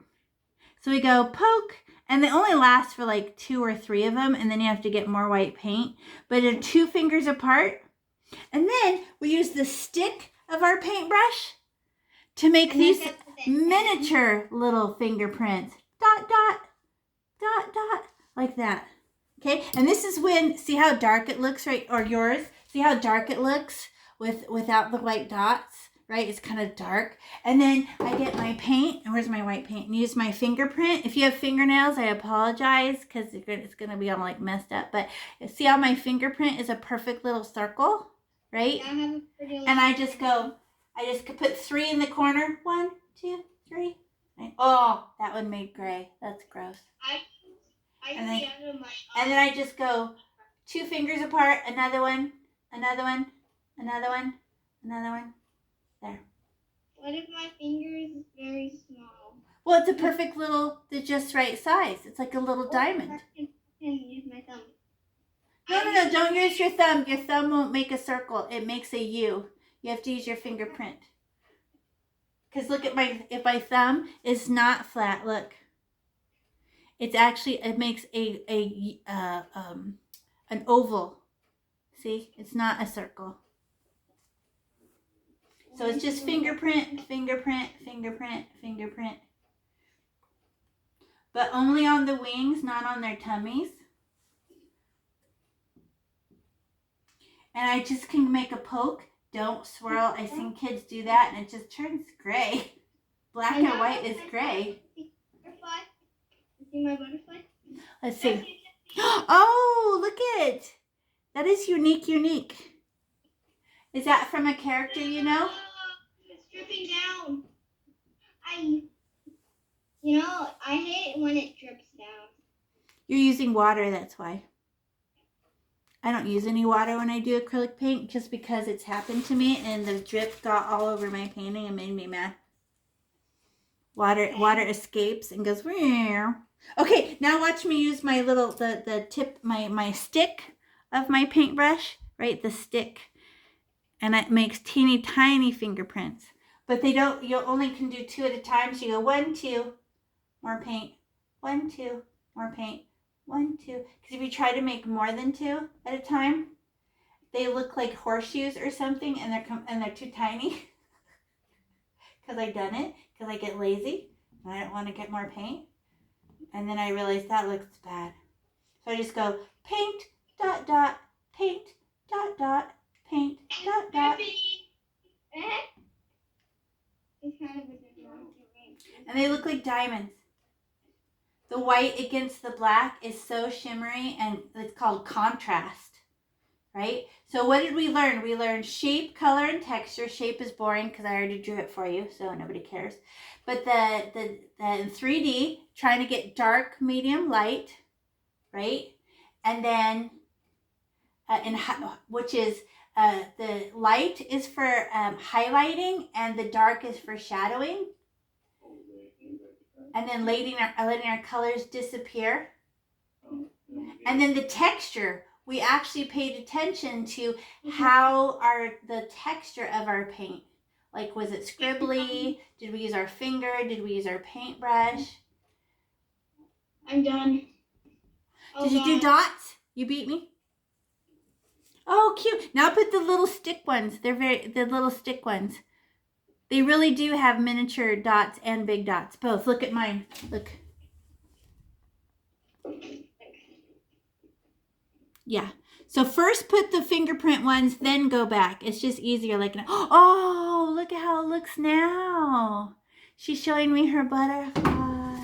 So we go poke, and they only last for like 2 or 3 of them, and then you have to get more white paint. But they're 2 fingers apart. And then we use the stick of our paintbrush to make these miniature little fingerprints. Dot, dot, dot, dot, like that. Okay, and this is when, see how dark it looks, right? Or yours, see how dark it looks without the white dots, right? It's kind of dark. And then I get my paint, and where's my white paint? And use my fingerprint. If you have fingernails, I apologize because it's going to be all like messed up. But see how my fingerprint is a perfect little circle, right? I have a pretty And I just put 3 in the corner. 1, 2, 3. Oh, that one made gray. That's gross. And then I just go 2 fingers apart, another one, another one, another one, another one. There. What if my finger is very small? Well, it's a perfect little, the just right size. It's like a little diamond. I can use my thumb. No, don't use your thumb. Your thumb won't make a circle. It makes a U. You have to use your fingerprint. Because look at if my thumb is not flat, look. It's actually, it makes an oval. See, it's not a circle. So it's just fingerprint, fingerprint, fingerprint, fingerprint. But only on the wings, not on their tummies. And I just can make a poke. Don't swirl. I've seen kids do that and it just turns gray. Black and white is gray. Butterfly? You see my butterfly? Let's see. Oh, look at it. That is unique. Is that from a character you know? It's dripping down. I hate when it drips down. You're using water, that's why. I don't use any water when I do acrylic paint just because it's happened to me and the drip got all over my painting and made me mad. Water escapes and goes. Meow. Okay, now watch me use my little the tip my stick of my paintbrush, right? The stick, and it makes teeny tiny fingerprints. But they don't. You only can do 2 at a time. So you go 1, 2, more paint. 1, 2, more paint. 1, 2. Because if you try to make more than 2 at a time, they look like horseshoes or something, and they're too tiny. Because I done it. Because I get lazy and I don't want to get more paint. And then I realized that looks bad. So I just go paint, dot, dot, paint, dot, dot, paint, dot, dot. And they look like diamonds. The white against the black is so shimmery and it's called contrast, right? So what did we learn? We learned shape, color, and texture. Shape is boring because I already drew it for you, so nobody cares. But the in 3D, trying to get dark, medium, light, right? And then, which is the light is for highlighting and the dark is for shadowing. And then letting our colors disappear. And then the texture, we actually paid attention to how the texture of our paint. Like, was it scribbly? Did we use our finger? Did we use our paintbrush? I'm done. Did you do dots? You beat me? Oh, cute. Now put the little stick ones. The little stick ones. They really do have miniature dots and big dots. Both. Look at mine. Look. Yeah. So first put the fingerprint ones, then go back. It's just easier. Like, oh, look at how it looks now. She's showing me her butterfly.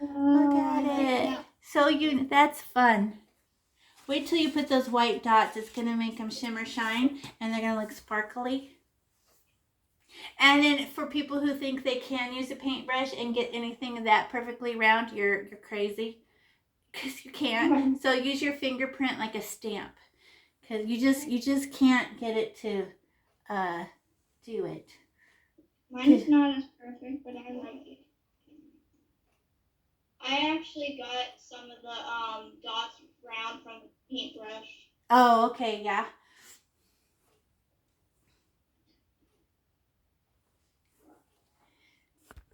Look at it. So that's fun. Wait till you put those white dots. It's going to make them shimmer shine, and they're going to look sparkly. And then for people who think they can use a paintbrush and get anything that perfectly round, you're crazy. Because you can't. So use your fingerprint like a stamp. Because you just can't get it to do it. Mine's not as perfect, but I like it. I actually got some of the dots round from the paintbrush. Oh, okay, yeah.